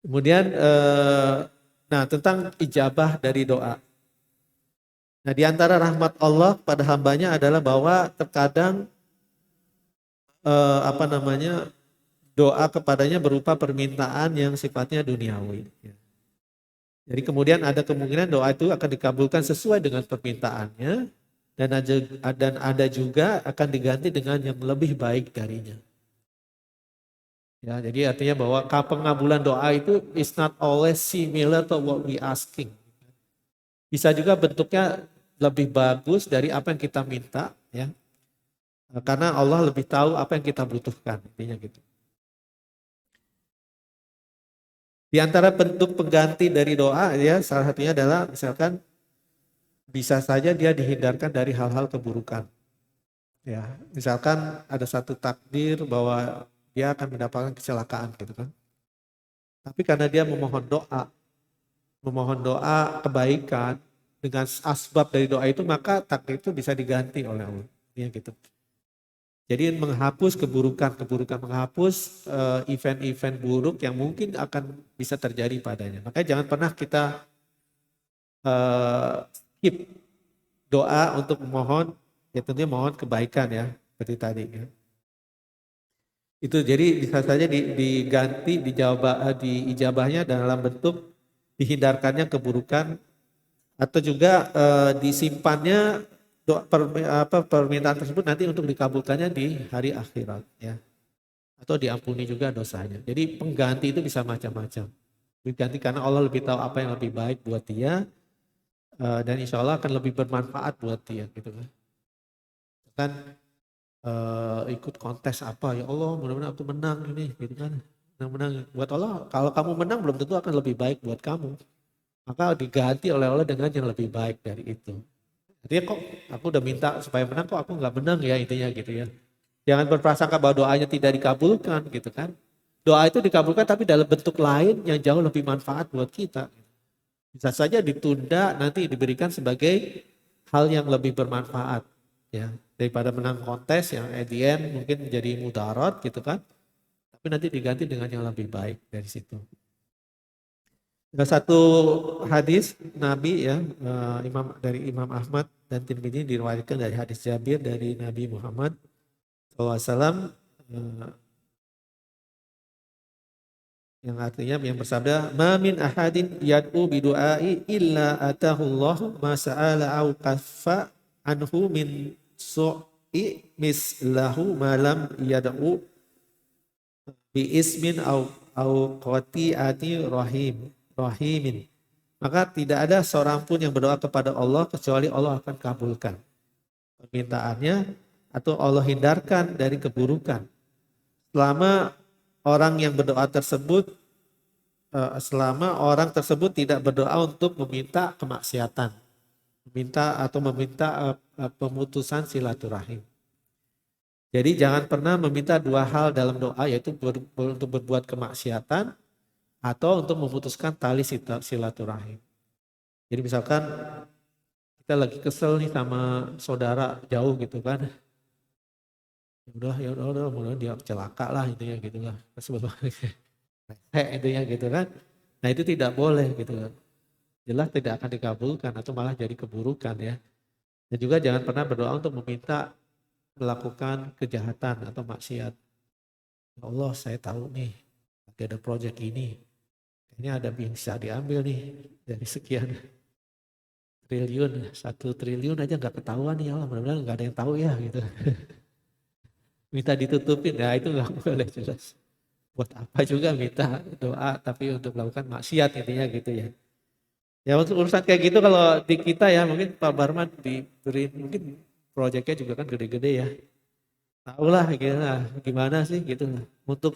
Kemudian nah tentang ijabah dari doa. Nah di antara rahmat Allah pada hambanya adalah bahwa terkadang doa kepadanya berupa permintaan yang sifatnya duniawi. Jadi kemudian ada kemungkinan doa itu akan dikabulkan sesuai dengan permintaannya dan ada juga akan diganti dengan yang lebih baik darinya. Ya, jadi artinya bahwa pengabulan doa itu is not always similar to what we asking. Bisa juga bentuknya lebih bagus dari apa yang kita minta, ya. Karena Allah lebih tahu apa yang kita butuhkan, intinya gitu. Di antara bentuk pengganti dari doa ya salah satunya adalah misalkan bisa saja dia dihindarkan dari hal-hal keburukan. Ya, misalkan ada satu takdir bahwa dia akan mendapatkan kecelakaan gitu kan. Tapi karena dia memohon doa kebaikan dengan asbab dari doa itu maka takdir itu bisa diganti oleh Allah. Ya gitu. Jadi menghapus keburukan, menghapus event-event buruk yang mungkin akan bisa terjadi padanya. Makanya jangan pernah kita skip doa untuk memohon, ya tentunya mohon kebaikan ya, seperti tadi ya. Itu jadi bisa saja diganti diijabahnya dalam bentuk dihindarkannya keburukan atau juga disimpannya permintaan tersebut nanti untuk dikabulkannya di hari akhirat ya. Atau diampuni juga dosanya. Jadi pengganti itu bisa macam-macam. Diganti karena Allah lebih tahu apa yang lebih baik buat dia dan insya Allah akan lebih bermanfaat buat dia gitu kan. Kan ikut kontes apa ya Allah mudah-mudahan aku menang ini gitu kan. Menang buat Allah kalau kamu menang belum tentu akan lebih baik buat kamu. Maka diganti oleh Allah dengan yang lebih baik dari itu. Artinya kok aku udah minta supaya menang kok aku nggak menang ya intinya gitu ya. Jangan berprasangka bahwa doanya tidak dikabulkan gitu kan. Doa itu dikabulkan tapi dalam bentuk lain yang jauh lebih manfaat buat kita. Bisa saja ditunda nanti diberikan sebagai hal yang lebih bermanfaat ya daripada menang kontes yang at the end mungkin menjadi mudarat gitu kan. Tapi nanti diganti dengan yang lebih baik dari situ. Ada satu hadis Nabi ya dari Imam Ahmad dan Tirmidzi diriwayatkan dari hadis Jabir dari Nabi Muhammad SAW yang artinya yang bersabda ma min ahadin yad'u bidu'ai illa atahullahu ma sa'ala au kaffa anhu min su'i mislahu ma lam yad'u bi ismin au qati'ati rahimin. Maka tidak ada seorang pun yang berdoa kepada Allah kecuali Allah akan kabulkan permintaannya atau Allah hindarkan dari keburukan. Selama orang yang berdoa tersebut, selama orang tersebut tidak berdoa untuk meminta kemaksiatan, meminta pemutusan silaturahim. Jadi jangan pernah meminta dua hal dalam doa yaitu untuk berbuat kemaksiatan atau untuk memutuskan tali silaturahim. Jadi misalkan kita lagi kesel nih sama saudara jauh gitu kan. Ya udah, mudah dia celaka lah intinya gitu lah. Intinya gitu kan. Nah itu tidak boleh gitu kan. Jelas tidak akan dikabulkan atau malah jadi keburukan ya. Dan juga jangan pernah berdoa untuk meminta melakukan kejahatan atau maksiat. Ya Allah saya tahu nih lagi ada proyek ini. Ini ada yang bisa diambil nih dari sekian triliun. 1 triliun aja nggak ketahuan nih ya Allah. Mudah-mudahan nggak ada yang tahu ya gitu. Minta ditutupin, nah itu nggak boleh jelas. buat apa juga minta doa tapi untuk melakukan maksiat intinya gitu ya. Ya untuk urusan kayak gitu kalau di kita ya mungkin Pak Barman diberi mungkin proyeknya juga kan gede-gede ya. Tahu lah gimana sih gitu. Untuk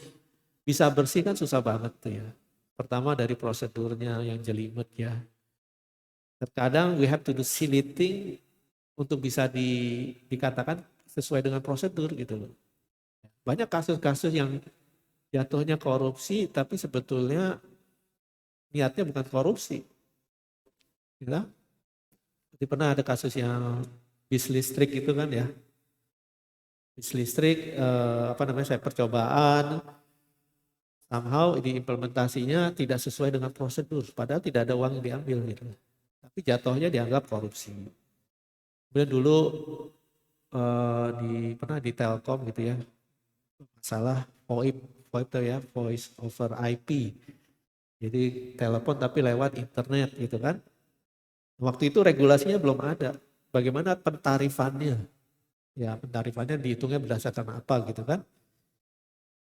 bisa bersih kan susah banget tuh ya. Pertama dari prosedurnya yang jelimet ya. Terkadang we have to do silly thing untuk bisa dikatakan sesuai dengan prosedur gitu loh. Banyak kasus-kasus yang jatuhnya korupsi tapi sebetulnya niatnya bukan korupsi. Gitu. Jadi pernah ada kasus yang bis listrik itu kan ya. Bis listrik apa namanya saya percobaan somehow diimplementasinya tidak sesuai dengan prosedur padahal tidak ada uang yang diambil gitu. Tapi jatuhnya dianggap korupsi. Kemudian dulu pernah di Telkom gitu ya. Masalah VoIP, VoIP tuh ya, voice over IP. Jadi telepon tapi lewat internet gitu kan. Waktu itu regulasinya belum ada. Bagaimana pentarifannya? Ya pentarifannya dihitungnya berdasarkan apa gitu kan.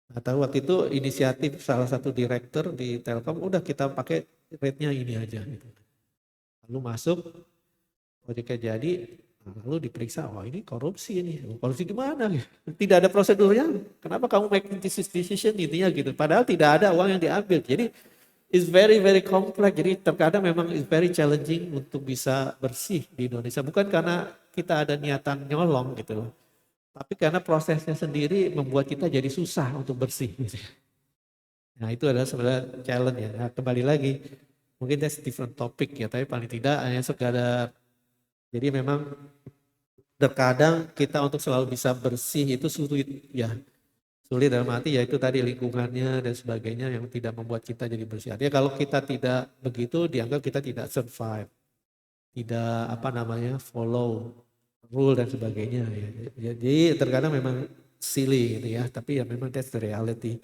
Nah, tahu waktu itu inisiatif salah satu direktur di Telkom udah kita pakai rate-nya ini aja gitu. Lalu masuk proyeknya jadi, lalu diperiksa, wah ini korupsi ini. Korupsi gimana? Tidak ada prosedurnya. Kenapa kamu make this decision intinya gitu. Padahal tidak ada uang yang diambil. Jadi it's very very complex. Jadi terkadang memang it's very challenging untuk bisa bersih di Indonesia. Bukan karena kita ada niatan nyolong gitu loh. Tapi karena prosesnya sendiri membuat kita jadi susah untuk bersih. Gitu. Nah itu adalah sebenarnya challenge ya. Nah, kembali lagi, mungkin that's different topic ya. Tapi paling tidak hanya sekadar. Jadi memang terkadang kita untuk selalu bisa bersih itu sulit ya. Sulit dalam arti yaitu tadi lingkungannya dan sebagainya yang tidak membuat kita jadi bersih. Artinya kalau kita tidak begitu dianggap kita tidak survive. Tidak apa namanya follow rule dan sebagainya ya. Jadi terkadang memang silly gitu ya. Tapi ya memang that's the reality.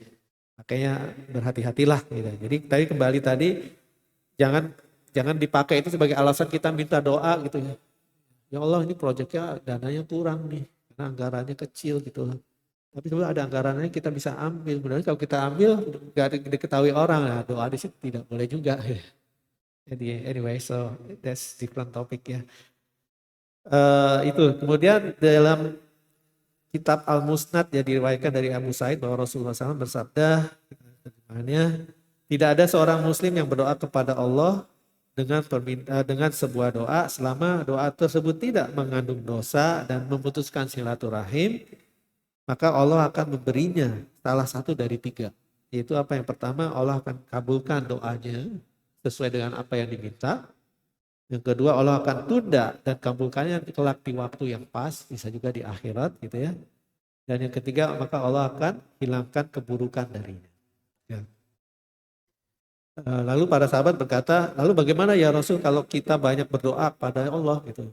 Makanya berhati-hatilah gitu. Jadi tadi kembali tadi jangan dipakai itu sebagai alasan kita minta doa gitu ya. Ya Allah ini proyeknya dananya kurang nih, karena anggarannya kecil gitu loh. Tapi sebenarnya ada anggarannya kita bisa ambil. Benar kalau kita ambil gak diketahui orang, nah doa di situ tidak boleh juga. Jadi anyway, so that's different topic ya. Itu kemudian dalam kitab Al-Musnad yang diriwayatkan dari Abu Sa'id bahwa Rasulullah SAW bersabda, tidak ada seorang muslim yang berdoa kepada Allah dengan sebuah doa selama doa tersebut tidak mengandung dosa dan memutuskan silaturahim, maka Allah akan memberinya salah satu dari tiga. Yaitu apa yang pertama, Allah akan kabulkan doanya sesuai dengan apa yang diminta. Yang kedua, Allah akan tunda dan kabulkannya kelak di waktu yang pas, bisa juga di akhirat gitu ya. Dan yang ketiga, maka Allah akan hilangkan keburukan darinya. Ya. Lalu para sahabat berkata, lalu bagaimana ya Rasul kalau kita banyak berdoa pada Allah gitu.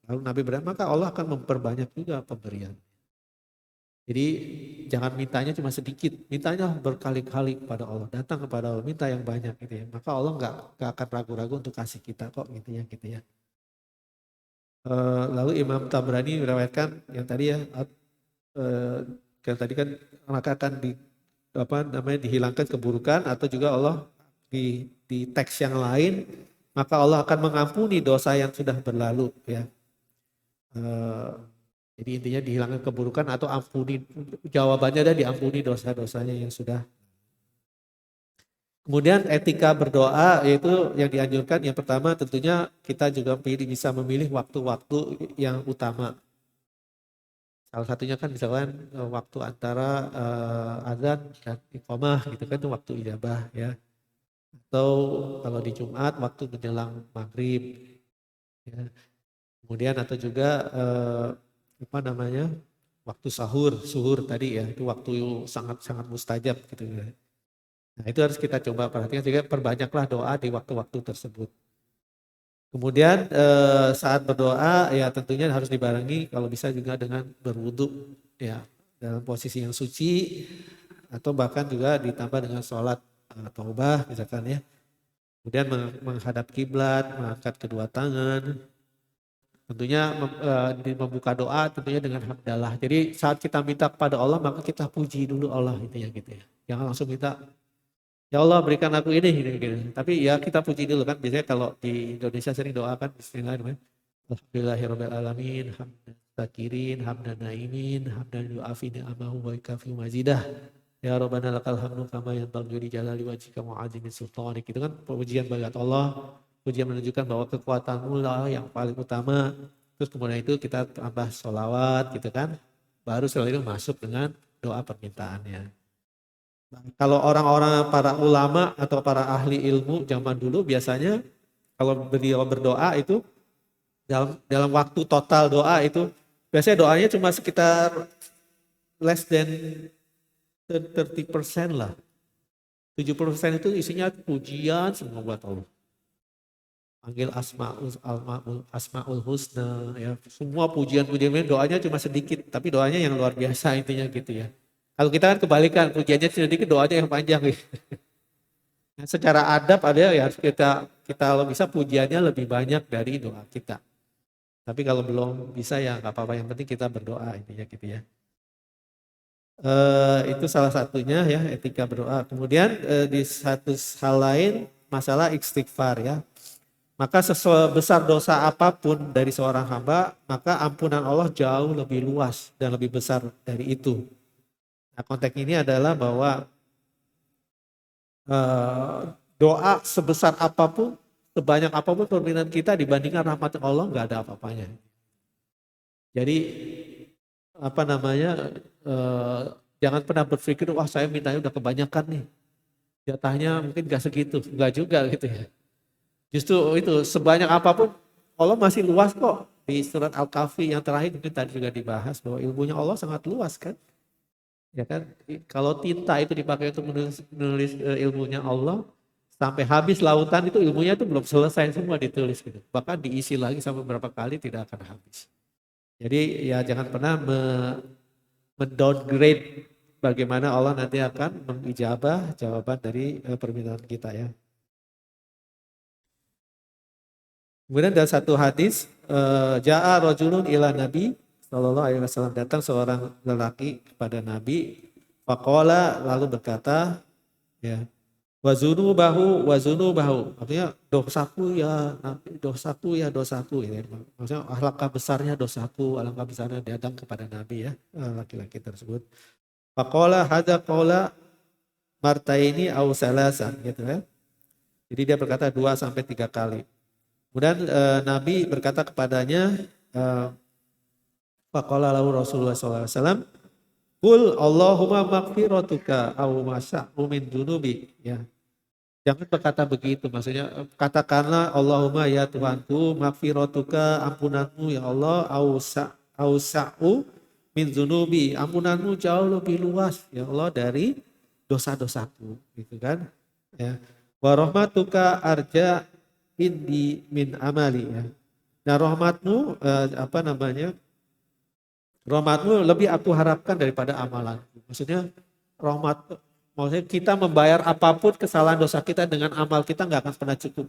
Lalu Nabi berkata, maka Allah akan memperbanyak juga pemberian. Jadi jangan mintanya cuma sedikit, mintanya berkali-kali kepada Allah, datang kepada Allah, minta yang banyak gitu ya. Maka Allah nggak akan ragu-ragu untuk kasih kita kok gitu ya. Lalu Imam Tabrani meriwayatkan yang tadi ya, yang tadi kan maka akan dihilangkan keburukan atau juga Allah di teks yang lain maka Allah akan mengampuni dosa yang sudah berlalu ya. Jadi intinya dihilangkan keburukan atau ampuni, jawabannya ada diampuni dosa-dosanya yang sudah. Kemudian etika berdoa yaitu yang dianjurkan yang pertama tentunya kita juga bisa memilih waktu-waktu yang utama. Salah satunya kan misalkan waktu antara azan dan iqamah gitu kan itu waktu ijabah ya. Atau kalau di Jumat waktu menjelang maghrib ya. Kemudian atau juga waktu suhur tadi ya, itu waktu sangat-sangat mustajab gitu ya. Nah itu harus kita coba perhatikan juga, perbanyaklah doa di waktu-waktu tersebut. Kemudian saat berdoa ya tentunya harus dibarengi kalau bisa juga dengan berwudu ya dalam posisi yang suci atau bahkan juga ditambah dengan sholat taubah misalkan ya. Kemudian menghadap kiblat, mengangkat kedua tangan. Tentunya membuka doa tentunya dengan hamdalah. Jadi saat kita minta kepada Allah maka kita puji dulu Allah gitu ya gitu ya. Jangan langsung minta ya Allah berikan aku ini gitu, gitu. Tapi ya kita puji dulu kan. Biasanya kalau di Indonesia sering doakan Bismillahirrahmanirrahim. Alhamdulillahirabbil alamin, hamdan syakirin, hamdan naimin, hamdan yu'afi ni'amahu wa yukafi mazidah. Ya Rabbana lakal hamdu kama yanbaghi li jalali wajhika wa 'azimi sultanik. Itu kan pujian bagi Allah. Pujian menunjukkan bahwa kekuatanmu lah yang paling utama. Terus kemudian itu kita tambah sholawat gitu kan. Baru setelah itu masuk dengan doa permintaannya. Kalau orang-orang para ulama atau para ahli ilmu zaman dulu biasanya kalau beliau berdoa itu dalam waktu total doa itu biasanya doanya cuma sekitar less than 30% lah. 70% itu isinya pujian semua buat Allah. Panggil asmaul husna ya. Semua pujian-pujian doanya cuma sedikit, tapi doanya yang luar biasa intinya gitu ya. Kalau kita kan kebalikan, pujiannya sedikit, doanya yang panjang gitu. Nah, secara adab ada ya kita kalau bisa pujiannya lebih banyak dari doa kita. Tapi kalau belum bisa ya nggak apa-apa, yang penting kita berdoa intinya gitu ya. Itu salah satunya ya etika berdoa. Kemudian di satu hal lain masalah istighfar ya. Maka sebesar dosa apapun dari seorang hamba, maka ampunan Allah jauh lebih luas dan lebih besar dari itu. Nah, konteks ini adalah bahwa doa sebesar apapun, sebanyak apapun permintaan kita dibandingkan rahmat Allah nggak ada apa-apanya. Jadi apa namanya, jangan pernah berpikir wah saya mintanya udah kebanyakan nih, jatahnya mungkin gak segitu, enggak juga gitu ya. Justru itu sebanyak apapun Allah masih luas kok. Di surat Al-Kahfi yang terakhir mungkin tadi juga dibahas bahwa ilmunya Allah sangat luas kan. Ya kan, kalau tinta itu dipakai untuk menulis ilmunya Allah, sampai habis lautan itu ilmunya itu belum selesai semua ditulis gitu. Bahkan diisi lagi sampai berapa kali tidak akan habis. Jadi ya jangan pernah mendowngrade bagaimana Allah nanti akan mengijabah jawaban dari permintaan kita ya. Kemudian dalam satu hadis, ja'a rajulun ila Nabi sallallahu alaihi wasallam, datang seorang lelaki kepada Nabi, faqala, lalu berkata, ya, wazunubahu, artinya dosaku ya Nabi, dosaku ya. Maksudnya alangkah besarnya dosaku, alangkah besarnya datang kepada Nabi ya, laki-laki tersebut. Faqala hadza qala martaini aw salasan gitu ya. Jadi dia berkata 2 sampai 3 kali. Kemudian Nabi berkata kepadanya, faqala lahu Rasulullah SAW, qul Allahumma maghfiratuka aw masa'u min dunubi. Ya. Jangan berkata begitu, maksudnya katakanlah Allahumma ya Tuhanku, maghfiratuka, ampunanmu ya Allah, aw sa'u min dunubi, ampunanmu jauh lebih luas ya Allah dari dosa-dosaku, gitu kan? Ya. Wa rahmatuka arja indi min amali ya. Nah rahmatmu rahmatmu lebih aku harapkan daripada amalan. Maksudnya maksudnya kita membayar apapun kesalahan dosa kita dengan amal kita nggak akan pernah cukup.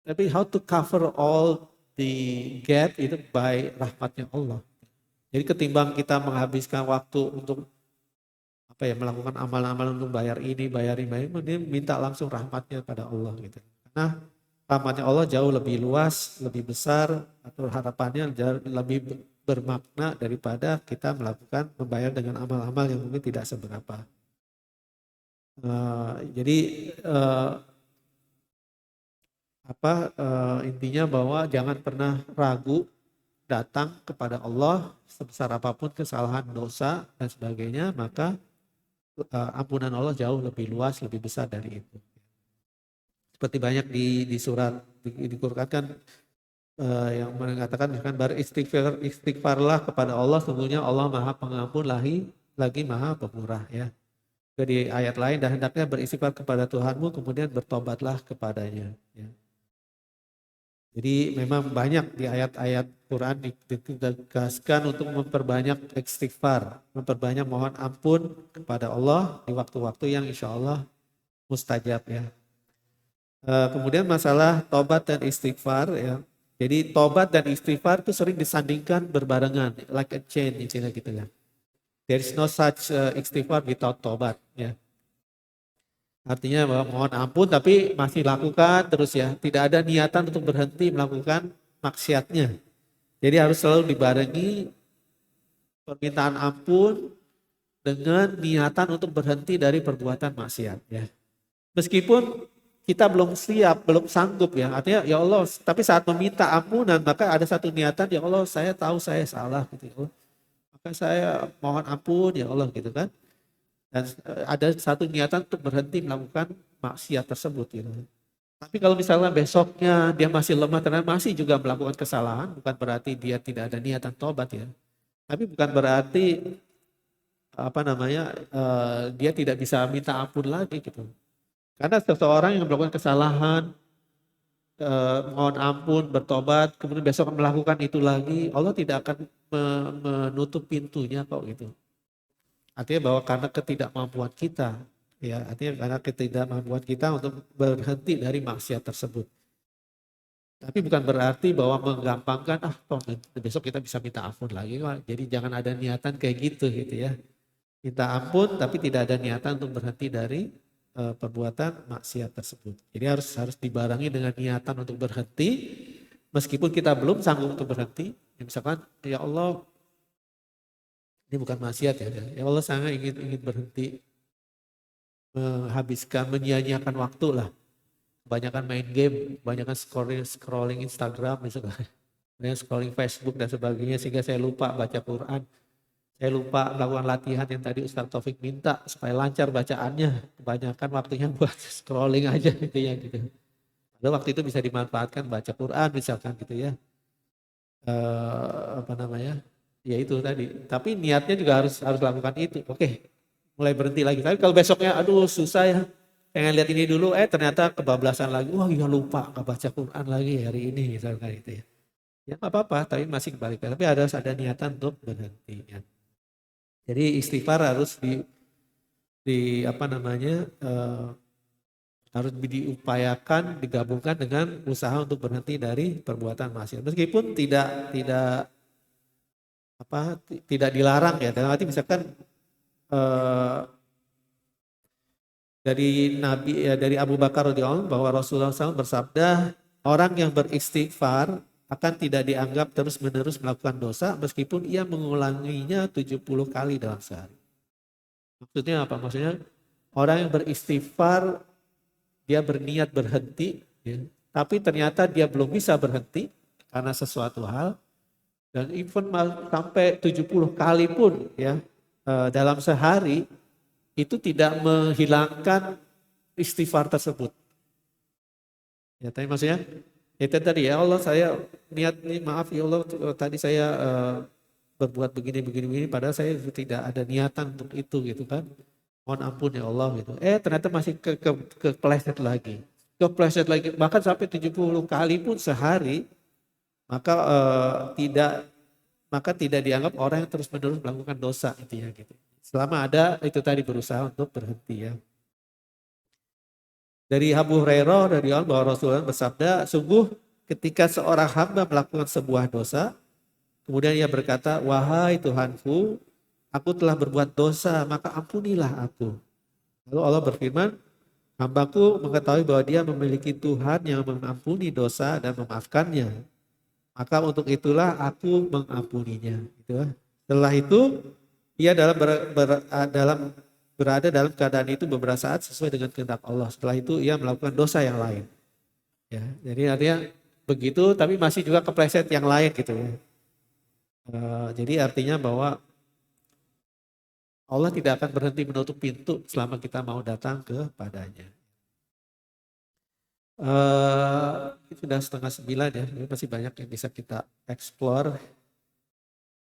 Tapi how to cover all the gap itu by rahmatnya Allah. Jadi ketimbang kita menghabiskan waktu untuk melakukan amal-amal untuk bayar ini, minta langsung rahmatnya pada Allah gitu. Nah, rahmatnya Allah jauh lebih luas, lebih besar, atau harapannya jauh lebih bermakna daripada kita membayar dengan amal-amal yang mungkin tidak seberapa. Intinya bahwa jangan pernah ragu datang kepada Allah sebesar apapun kesalahan, dosa dan sebagainya, maka ampunan Allah jauh lebih luas, lebih besar dari itu. Seperti banyak di surat di Quran kan yang mengatakan beristighfarlah kepada Allah, sungguhnya Allah Maha Pengampun lagi Maha Pemurah ya. Di ayat lain, dan hendaknya beristighfar kepada Tuhanmu kemudian bertobatlah kepadanya ya. Jadi memang banyak di ayat-ayat Quran ditegaskan untuk memperbanyak istighfar, memperbanyak mohon ampun kepada Allah di waktu-waktu yang insya Allah mustajab ya. Kemudian masalah tobat dan istighfar ya. Jadi tobat dan istighfar itu sering disandingkan berbarengan, like a chain istilah gitu ya. There is no such istighfar without tobat ya. Artinya bahwa mohon ampun tapi masih lakukan terus ya. Tidak ada niatan untuk berhenti melakukan maksiatnya. Jadi harus selalu dibarengi permintaan ampun dengan niatan untuk berhenti dari perbuatan maksiat ya. Meskipun kita belum siap, belum sanggup ya. Artinya ya Allah, tapi saat meminta ampunan maka ada satu niatan, ya Allah saya tahu saya salah gitu ya Allah. Maka saya mohon ampun ya Allah gitu kan. Dan ada satu niatan untuk berhenti melakukan maksiat tersebut gitu. Tapi kalau misalnya besoknya dia masih lemah ternyata masih juga melakukan kesalahan, bukan berarti dia tidak ada niatan tobat ya. Tapi bukan berarti dia tidak bisa minta ampun lagi gitu. Karena seseorang yang melakukan kesalahan, mohon ampun, bertobat, kemudian besok melakukan itu lagi, Allah tidak akan menutup pintunya kok gitu. Artinya bahwa karena ketidakmampuan kita, ya artinya karena ketidakmampuan kita untuk berhenti dari maksiat tersebut. Tapi bukan berarti bahwa menggampangkan, besok kita bisa minta ampun lagi kok. Jadi jangan ada niatan kayak gitu ya. Minta ampun tapi tidak ada niatan untuk berhenti dari perbuatan maksiat tersebut. Jadi harus dibarengi dengan niatan untuk berhenti, meskipun kita belum sanggup untuk berhenti. Misalkan, ya Allah, ini bukan maksiat ya. Ya Allah sangat ingin berhenti menghabiskan, menyia-nyiakan waktu lah. Kebanyakan main game, kebanyakan scrolling Instagram misalkan, kemudian scrolling Facebook dan sebagainya sehingga saya lupa baca Quran. Saya lupa melakukan latihan yang tadi Ustaz Taufik minta supaya lancar bacaannya. Kebanyakan waktunya buat scrolling aja intinya gitu. Lalu waktu itu bisa dimanfaatkan baca Quran misalkan gitu ya. Ya itu tadi. Tapi niatnya juga harus lakukan itu. Oke, mulai berhenti lagi. Tapi kalau besoknya, aduh susah ya. Pengen lihat ini dulu, ternyata kebablasan lagi. Wah iya lupa, gak baca Quran lagi hari ini misalkan gitu ya. Ya nggak apa-apa, tapi masih kembali. Tapi harus ada niatan untuk berhenti. Ya. Jadi istighfar harus harus diupayakan, digabungkan dengan usaha untuk berhenti dari perbuatan maksiat. Meskipun tidak dilarang ya. Dalam arti misalkan dari Abu Bakar radhiyallahu anhu bahwa Rasulullah SAW bersabda, orang yang beristighfar akan tidak dianggap terus-menerus melakukan dosa meskipun ia mengulanginya 70 kali dalam sehari. Maksudnya apa? Maksudnya orang yang beristighfar, dia berniat berhenti, ya, tapi ternyata dia belum bisa berhenti karena sesuatu hal, dan even sampai 70 kali pun ya dalam sehari, itu tidak menghilangkan istighfar tersebut. Ya, tapi maksudnya itu tadi ya Allah saya niat nih maaf ya Allah tadi saya berbuat begini padahal saya tidak ada niatan untuk itu gitu kan. Mohon ampun ya Allah gitu. Ternyata masih kepleset lagi. Kepleset lagi bahkan sampai 70 kali pun sehari maka tidak dianggap orang yang terus-menerus melakukan dosa intinya gitu. Selama ada itu tadi berusaha untuk berhenti ya. Dari Abu Hurairah dari Allah bahwa Rasulullah bersabda, sungguh ketika seorang hamba melakukan sebuah dosa, kemudian ia berkata, wahai Tuhanku, aku telah berbuat dosa, maka ampunilah aku. Lalu Allah berfirman, hambaku mengetahui bahwa dia memiliki Tuhan yang mengampuni dosa dan memaafkannya. Maka untuk itulah aku mengampuninya. Gitu. Setelah itu, ia berada dalam keadaan itu beberapa saat sesuai dengan kehendak Allah. Setelah itu ia melakukan dosa yang lain. Ya, jadi artinya begitu, tapi masih juga kepleset yang lain gitu ya. Jadi artinya bahwa Allah tidak akan berhenti menutup pintu selama kita mau datang kepadanya. Sudah 8:30 ya, masih banyak yang bisa kita explore.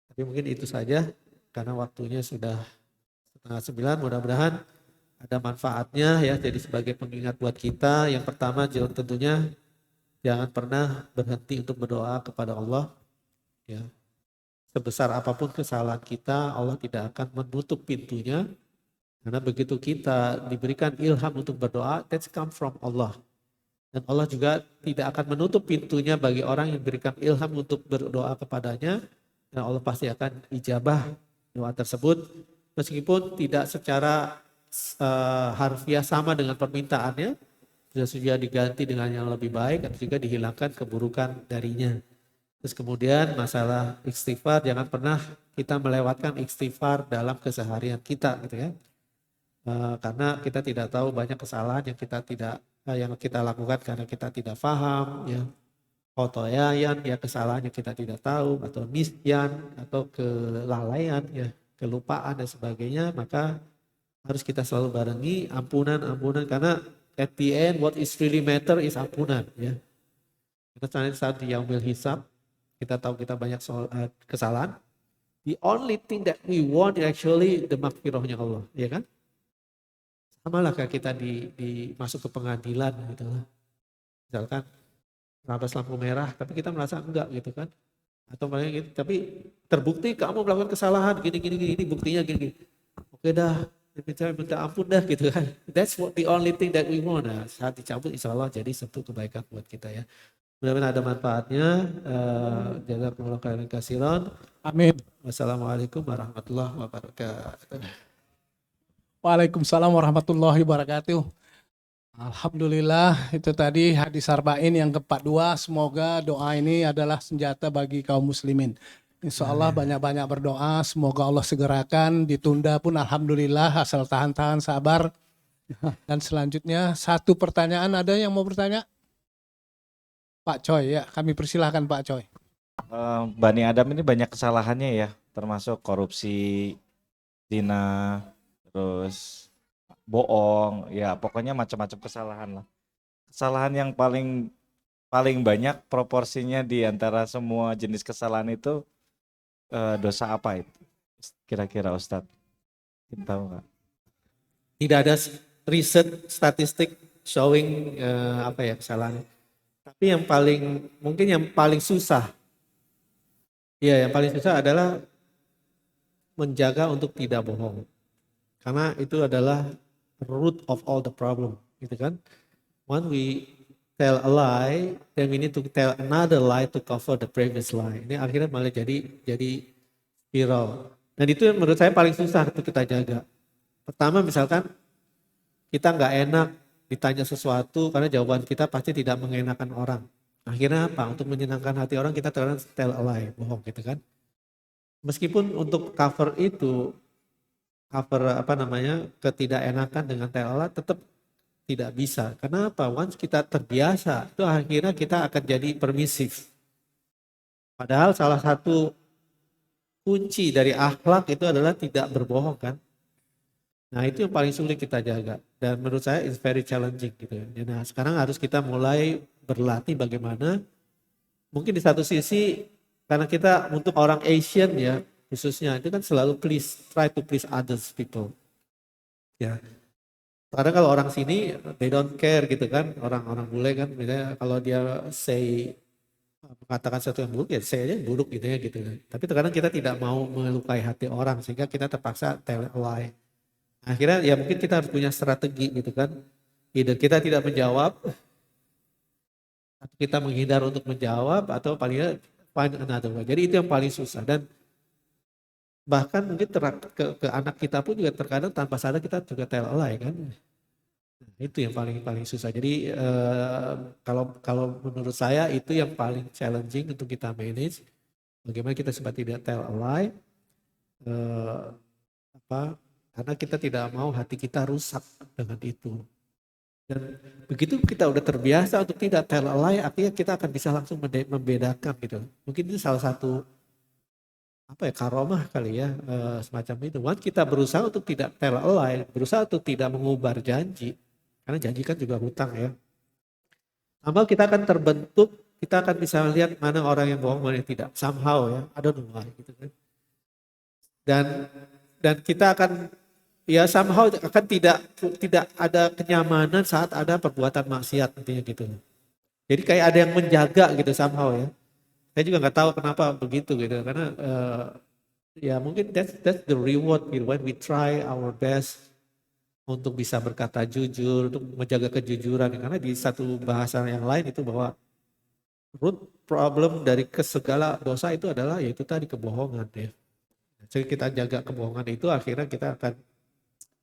Tapi mungkin itu saja karena waktunya sudah 8:30, mudah-mudahan ada manfaatnya ya, jadi sebagai pengingat buat kita. Yang pertama tentunya jangan pernah berhenti untuk berdoa kepada Allah ya. Sebesar apapun kesalahan kita, Allah tidak akan menutup pintunya, karena begitu kita diberikan ilham untuk berdoa, that's come from Allah. Dan Allah juga tidak akan menutup pintunya bagi orang yang diberikan ilham untuk berdoa kepadanya. Dan Allah pasti akan ijabah doa tersebut. Meskipun tidak secara harfiah sama dengan permintaannya. Sudah diganti dengan yang lebih baik atau juga dihilangkan keburukan darinya. Terus kemudian masalah istighfar, jangan pernah kita melewatkan istighfar dalam keseharian kita gitu ya. Karena kita tidak tahu banyak kesalahan yang kita lakukan karena kita tidak paham ya. Kotoyayan ya kesalahan yang kita tidak tahu atau nisyan atau kelalaian ya, kelupaan dan sebagainya, maka harus kita selalu barengi ampunan karena at the end what is really matter is ampunan ya. Kita saat di yaumil hisab kita tahu kita banyak kesalahan. The only thing that we want is actually the maghfirahnya Allah, ya kan? Sama lah kayak kita masuk ke pengadilan gitu lah. Misalkan terabas lampu merah, tapi kita merasa enggak gitu kan? Atau gitu, tapi terbukti kamu melakukan kesalahan gini, buktinya gini. Oke dah, minta ampun dah gitu kan. That's what the only thing that we want. Nah, saat dicabut insya Allah jadi satu kebaikan buat kita ya. Mudah-mudahan ada manfaatnya. Jazakumullah khairan katsiran. Amin. Wassalamualaikum warahmatullahi wabarakatuh. Waalaikumsalam warahmatullahi wabarakatuh. Alhamdulillah, itu tadi hadis arba'in yang ke-42. Semoga doa ini adalah senjata bagi kaum muslimin. Insya Allah banyak-banyak berdoa, semoga Allah segerakan, ditunda pun alhamdulillah, asal tahan-tahan sabar. Dan selanjutnya satu pertanyaan, ada yang mau bertanya? Pak Choi, ya kami persilahkan Pak Choi. Bani Adam ini banyak kesalahannya ya, termasuk korupsi, zina, terus bohong, ya pokoknya macam-macam kesalahan lah. Kesalahan yang paling banyak proporsinya di antara semua jenis kesalahan itu dosa apa itu? Kira-kira Ustadz, kita tahu nggak? Tidak ada riset statistik showing kesalahan. Tapi yang paling susah, ya yang paling susah adalah menjaga untuk tidak bohong. Karena itu adalah root of all the problem, gitu kan? When we tell a lie, then we need to tell another lie to cover the previous lie. Ini akhirnya malah jadi viral. Dan itu yang menurut saya paling susah untuk kita jaga. Pertama misalkan kita nggak enak ditanya sesuatu karena jawaban kita pasti tidak mengenakan orang. Akhirnya apa? Untuk menyenangkan hati orang kita terkadang tell a lie, bohong gitu kan. Meskipun untuk cover ketidakenakan dengan tell a lie tetap tidak bisa. Kenapa? Once kita terbiasa, itu akhirnya kita akan jadi permisif. Padahal salah satu kunci dari akhlak itu adalah tidak berbohong kan. Nah itu yang paling sulit kita jaga. Dan menurut saya it's very challenging gitu ya. Nah sekarang harus kita mulai berlatih bagaimana. Mungkin di satu sisi karena kita untuk orang Asian ya khususnya itu kan selalu try to please others people. Ya. Karena kalau orang sini they don't care gitu kan. Orang-orang bule kan misalnya kalau dia mengatakan sesuatu yang buruk ya say aja buruk gitu ya gitu. Tapi terkadang kita tidak mau melukai hati orang sehingga kita terpaksa tell a lie. Akhirnya ya mungkin kita harus punya strategi gitu kan. Either kita tidak menjawab, atau kita menghindar untuk menjawab, atau paling tidak find another way. Jadi itu yang paling susah. Dan bahkan mungkin ke anak kita pun juga terkadang tanpa sadar kita juga tell a lie kan. Nah, itu yang paling susah. Jadi kalau menurut saya itu yang paling challenging untuk kita manage. Bagaimana kita supaya tidak tell a lie. Karena kita tidak mau hati kita rusak dengan itu. Dan begitu kita udah terbiasa untuk tidak tell a lie, artinya kita akan bisa langsung membedakan gitu. Mungkin itu salah satu karomah kali ya, semacam itu. Once kita berusaha untuk tidak tell a lie, berusaha untuk tidak mengubar janji, karena janji kan juga hutang ya. Lama kita akan terbentuk, kita akan bisa lihat mana orang yang bohong, mana yang tidak. Somehow ya, I don't know why gitu kan. Dan kita akan ya somehow akan tidak ada kenyamanan saat ada perbuatan maksiat intinya gitu. Jadi kayak ada yang menjaga gitu somehow ya. Saya juga nggak tahu kenapa begitu gitu karena ya mungkin that's the reward gitu when we try our best untuk bisa berkata jujur, untuk menjaga kejujuran. Karena di satu bahasa yang lain itu bahwa root problem dari segala dosa itu adalah yaitu tadi kebohongan ya. Jadi kita jaga kebohongan itu akhirnya kita akan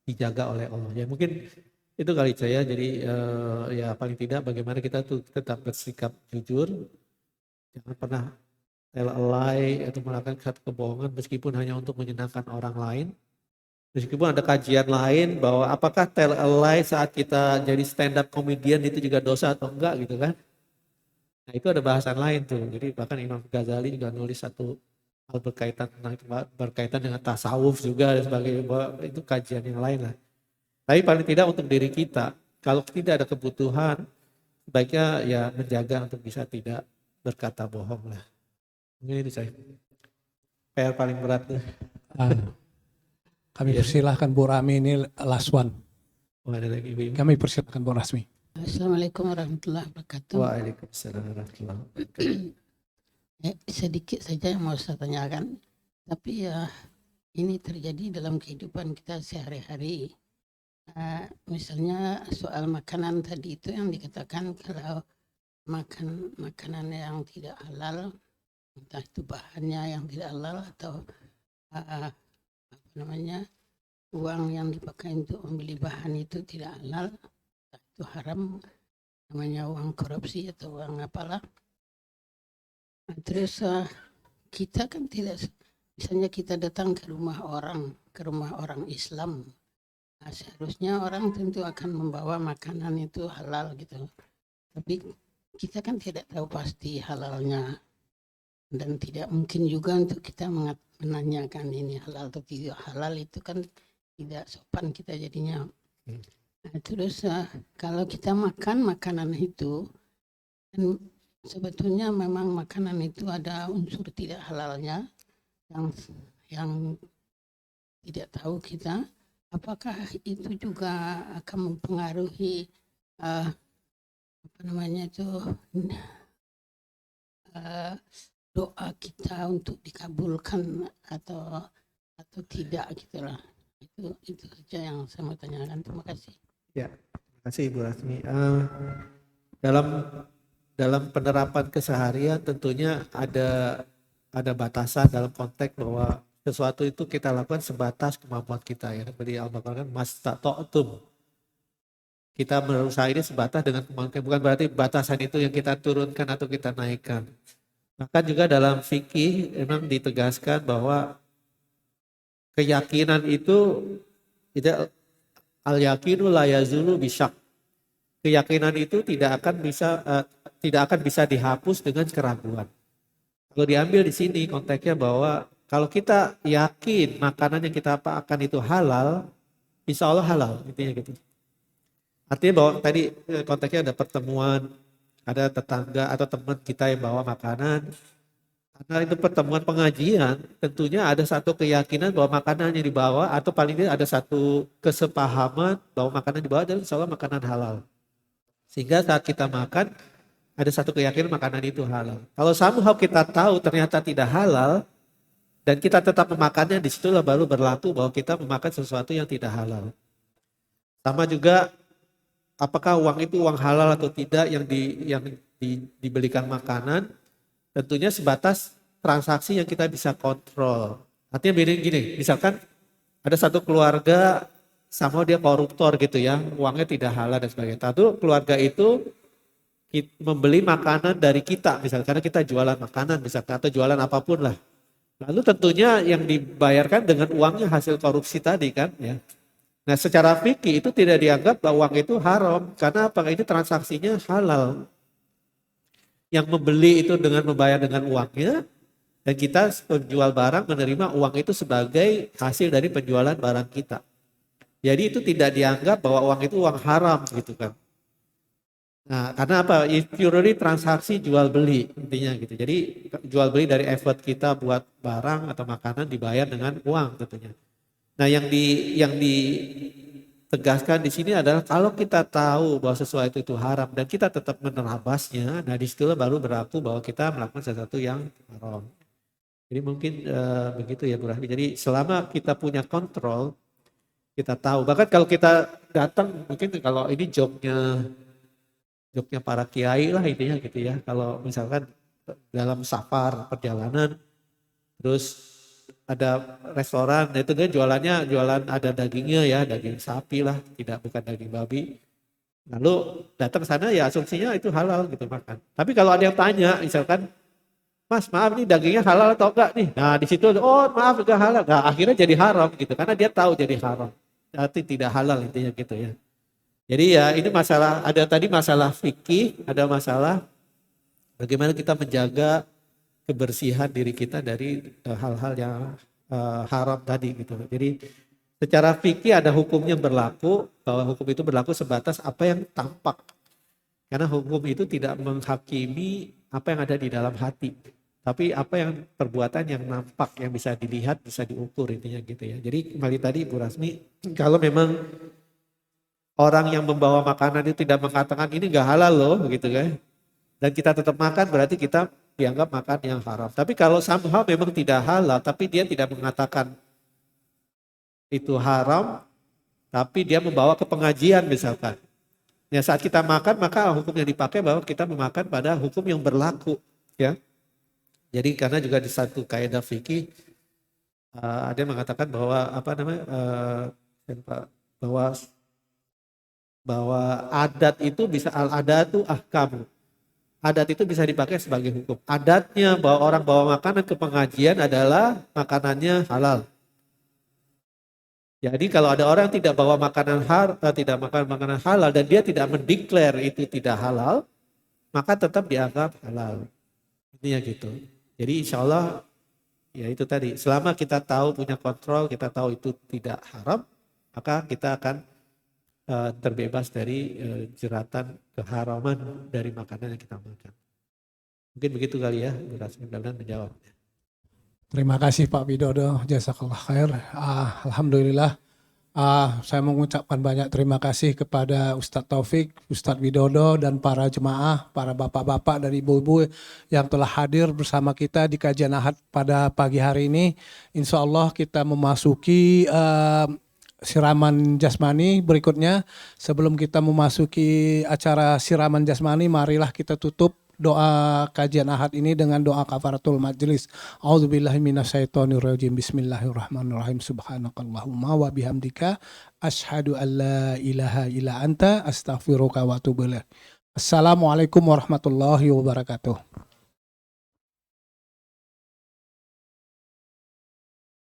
dijaga oleh Allah. Ya mungkin itu kali saya. Jadi ya paling tidak bagaimana kita tuh tetap bersikap jujur, jangan pernah tell a lie atau melakukan satu kebohongan meskipun hanya untuk menyenangkan orang lain. Meskipun ada kajian lain bahwa apakah tell a lie saat kita jadi stand up comedian itu juga dosa atau enggak gitu kan. Nah itu ada bahasan lain tuh. Jadi bahkan Imam Ghazali juga nulis satu hal berkaitan dengan tasawuf juga dan sebagainya. Bahwa itu kajian yang lain lah. Tapi paling tidak untuk diri kita, kalau tidak ada kebutuhan, sebaiknya ya menjaga untuk bisa tidak berkata bohong lah. Mungkin itu saya. PR paling berat tuh. Kami Iya. persilahkan Bu Rami ini last one. Oh, ada lagi Ibu. Kami persilahkan Bu Rasmi. Assalamualaikum warahmatullahi wabarakatuh. Waalaikumsalam warahmatullahi wabarakatuh. Sedikit saja yang mau saya tanyakan, tapi ya ini terjadi dalam kehidupan kita sehari-hari. Misalnya soal makanan tadi itu yang dikatakan kalau makan makanan yang tidak halal, entah itu bahannya yang tidak halal atau apa namanya uang yang dipakai untuk membeli bahan itu tidak halal, entah itu haram, namanya uang korupsi atau uang apalah. Nah, terus kita kan tidak, misalnya kita datang ke rumah orang Islam, nah, seharusnya orang tentu akan membawa makanan itu halal gitu. Tapi kita kan tidak tahu pasti halalnya dan tidak mungkin juga untuk kita menanyakan ini halal atau tidak halal, itu kan tidak sopan kita jadinya. Nah, terus kalau kita makan makanan itu, dan sebetulnya memang makanan itu ada unsur tidak halalnya yang tidak tahu kita, apakah itu juga akan mempengaruhi doa kita untuk dikabulkan atau tidak gitulah. Itu saja yang saya mau tanyakan. Terima kasih. Ya, terima kasih Ibu Rasmi. Dalam penerapan keseharian tentunya ada batasan dalam konteks bahwa sesuatu itu kita lakukan sebatas kemampuan kita ya. Seperti Al-Baqarah kan mastata'tum. Kita berusaha ini sebatas dengan kemampuan, bukan berarti batasan itu yang kita turunkan atau kita naikkan. Maka juga dalam fikih memang ditegaskan bahwa keyakinan itu tidak al-yakinu la yazulu bisyak. Keyakinan itu tidak akan bisa dihapus dengan keraguan. Kalau diambil di sini konteksnya bahwa kalau kita yakin makanan yang kita akan itu halal, insya Allah halal, intinya gitu. Artinya bahwa tadi konteksnya ada pertemuan, ada tetangga atau teman kita yang bawa makanan. Karena itu pertemuan pengajian, tentunya ada satu keyakinan bahwa makanan yang dibawa atau paling tidak ada satu kesepahaman bahwa makanan yang dibawa adalah insya Allah makanan halal. Sehingga saat kita makan, ada satu keyakinan makanan itu halal. Kalau somehow kita tahu ternyata tidak halal, dan kita tetap memakannya, disitulah baru berlaku bahwa kita memakan sesuatu yang tidak halal. Sama juga, apakah uang itu uang halal atau tidak yang dibelikan makanan, tentunya sebatas transaksi yang kita bisa kontrol. Artinya gini, misalkan ada satu keluarga sama dia koruptor gitu ya, uangnya tidak halal dan sebagainya. Tentu keluarga itu membeli makanan dari kita misalnya, karena kita jualan makanan misalkan atau jualan apapun lah. Lalu tentunya yang dibayarkan dengan uangnya hasil korupsi tadi kan ya. Nah secara fikih itu tidak dianggap bahwa uang itu haram, karena apa? Ini transaksinya halal. Yang membeli itu dengan membayar dengan uangnya, dan kita penjual barang menerima uang itu sebagai hasil dari penjualan barang kita. Jadi itu tidak dianggap bahwa uang itu uang haram gitu kan. Nah karena apa? Purely transaksi jual beli intinya gitu. Jadi jual beli dari effort kita buat barang atau makanan dibayar dengan uang tentunya. Nah yang ditegaskan di sini adalah kalau kita tahu bahwa sesuatu itu haram dan kita tetap menerabasnya, nah disitulah baru berlaku bahwa kita melakukan sesuatu yang haram. Jadi mungkin begitu ya Bu Rahmi. Jadi selama kita punya kontrol, kita tahu. Bahkan kalau kita datang, mungkin kalau ini jobnya para kiai lah intinya gitu ya. Kalau misalkan dalam safar perjalanan, terus ada restoran, itu dia jualan ada dagingnya ya, daging sapi lah, bukan daging babi. Lalu datang sana ya asumsinya itu halal gitu makan. Tapi kalau ada yang tanya, misalkan, Mas maaf nih dagingnya halal atau enggak nih? Nah di situ, oh maaf enggak halal. Nah akhirnya jadi haram gitu, karena dia tahu jadi haram. Berarti tidak halal intinya gitu ya. Jadi ya ini masalah, ada tadi masalah fikih, ada masalah bagaimana kita menjaga kebersihan diri kita dari hal-hal yang haram tadi gitu. Jadi secara fikih ada hukumnya berlaku, bahwa hukum itu berlaku sebatas apa yang tampak. Karena hukum itu tidak menghakimi apa yang ada di dalam hati. Tapi apa yang perbuatan yang nampak, yang bisa dilihat, bisa diukur intinya gitu ya. Jadi kembali tadi Bu Rasmi, kalau memang orang yang membawa makanan itu tidak mengatakan ini enggak halal loh gitu kan. Dan kita tetap makan berarti kita dianggap makan yang haram. Tapi kalau somehow memang tidak halal tapi dia tidak mengatakan itu haram, tapi dia membawa ke pengajian misalkan. Ya saat kita makan maka hukum yang dipakai bahwa kita memakan pada hukum yang berlaku ya. Jadi karena juga di satu kaidah fikih ada yang mengatakan bahwa bahwa adat itu bisa al-adatu ahkamu. Adat itu bisa dipakai sebagai hukum. Adatnya bahwa orang bawa makanan ke pengajian adalah makanannya halal. Jadi kalau ada orang tidak bawa tidak makan makanan halal dan dia tidak mendeklar itu tidak halal, maka tetap dianggap halal. Intinya gitu. Jadi insya Allah ya itu tadi, selama kita tahu punya kontrol, kita tahu itu tidak haram, maka kita akan terbebas dari jeratan keharaman dari makanan yang kita makan. Mungkin begitu kali ya, mudah-mudahan menjawab. Terima kasih Pak Widodo, jazakallah khair. Alhamdulillah, saya mengucapkan banyak terima kasih kepada Ustadz Taufik, Ustadz Widodo, dan para jemaah, para bapak-bapak dan ibu-ibu yang telah hadir bersama kita di kajian Ahad pada pagi hari ini. Insya Allah kita memasuki siraman jasmani berikutnya. Sebelum kita memasuki acara siraman jasmani, marilah kita tutup doa kajian Ahad ini dengan doa kafaratul majlis. A'udzubillahi minasyaitonirrajim. Bismillahirrahmanirrahim. Subhanakallahumma wa bihamdika asyhadu an la ilaha illa anta astaghfiruka wa atubu ilaik. Assalamualaikum warahmatullahi wabarakatuh.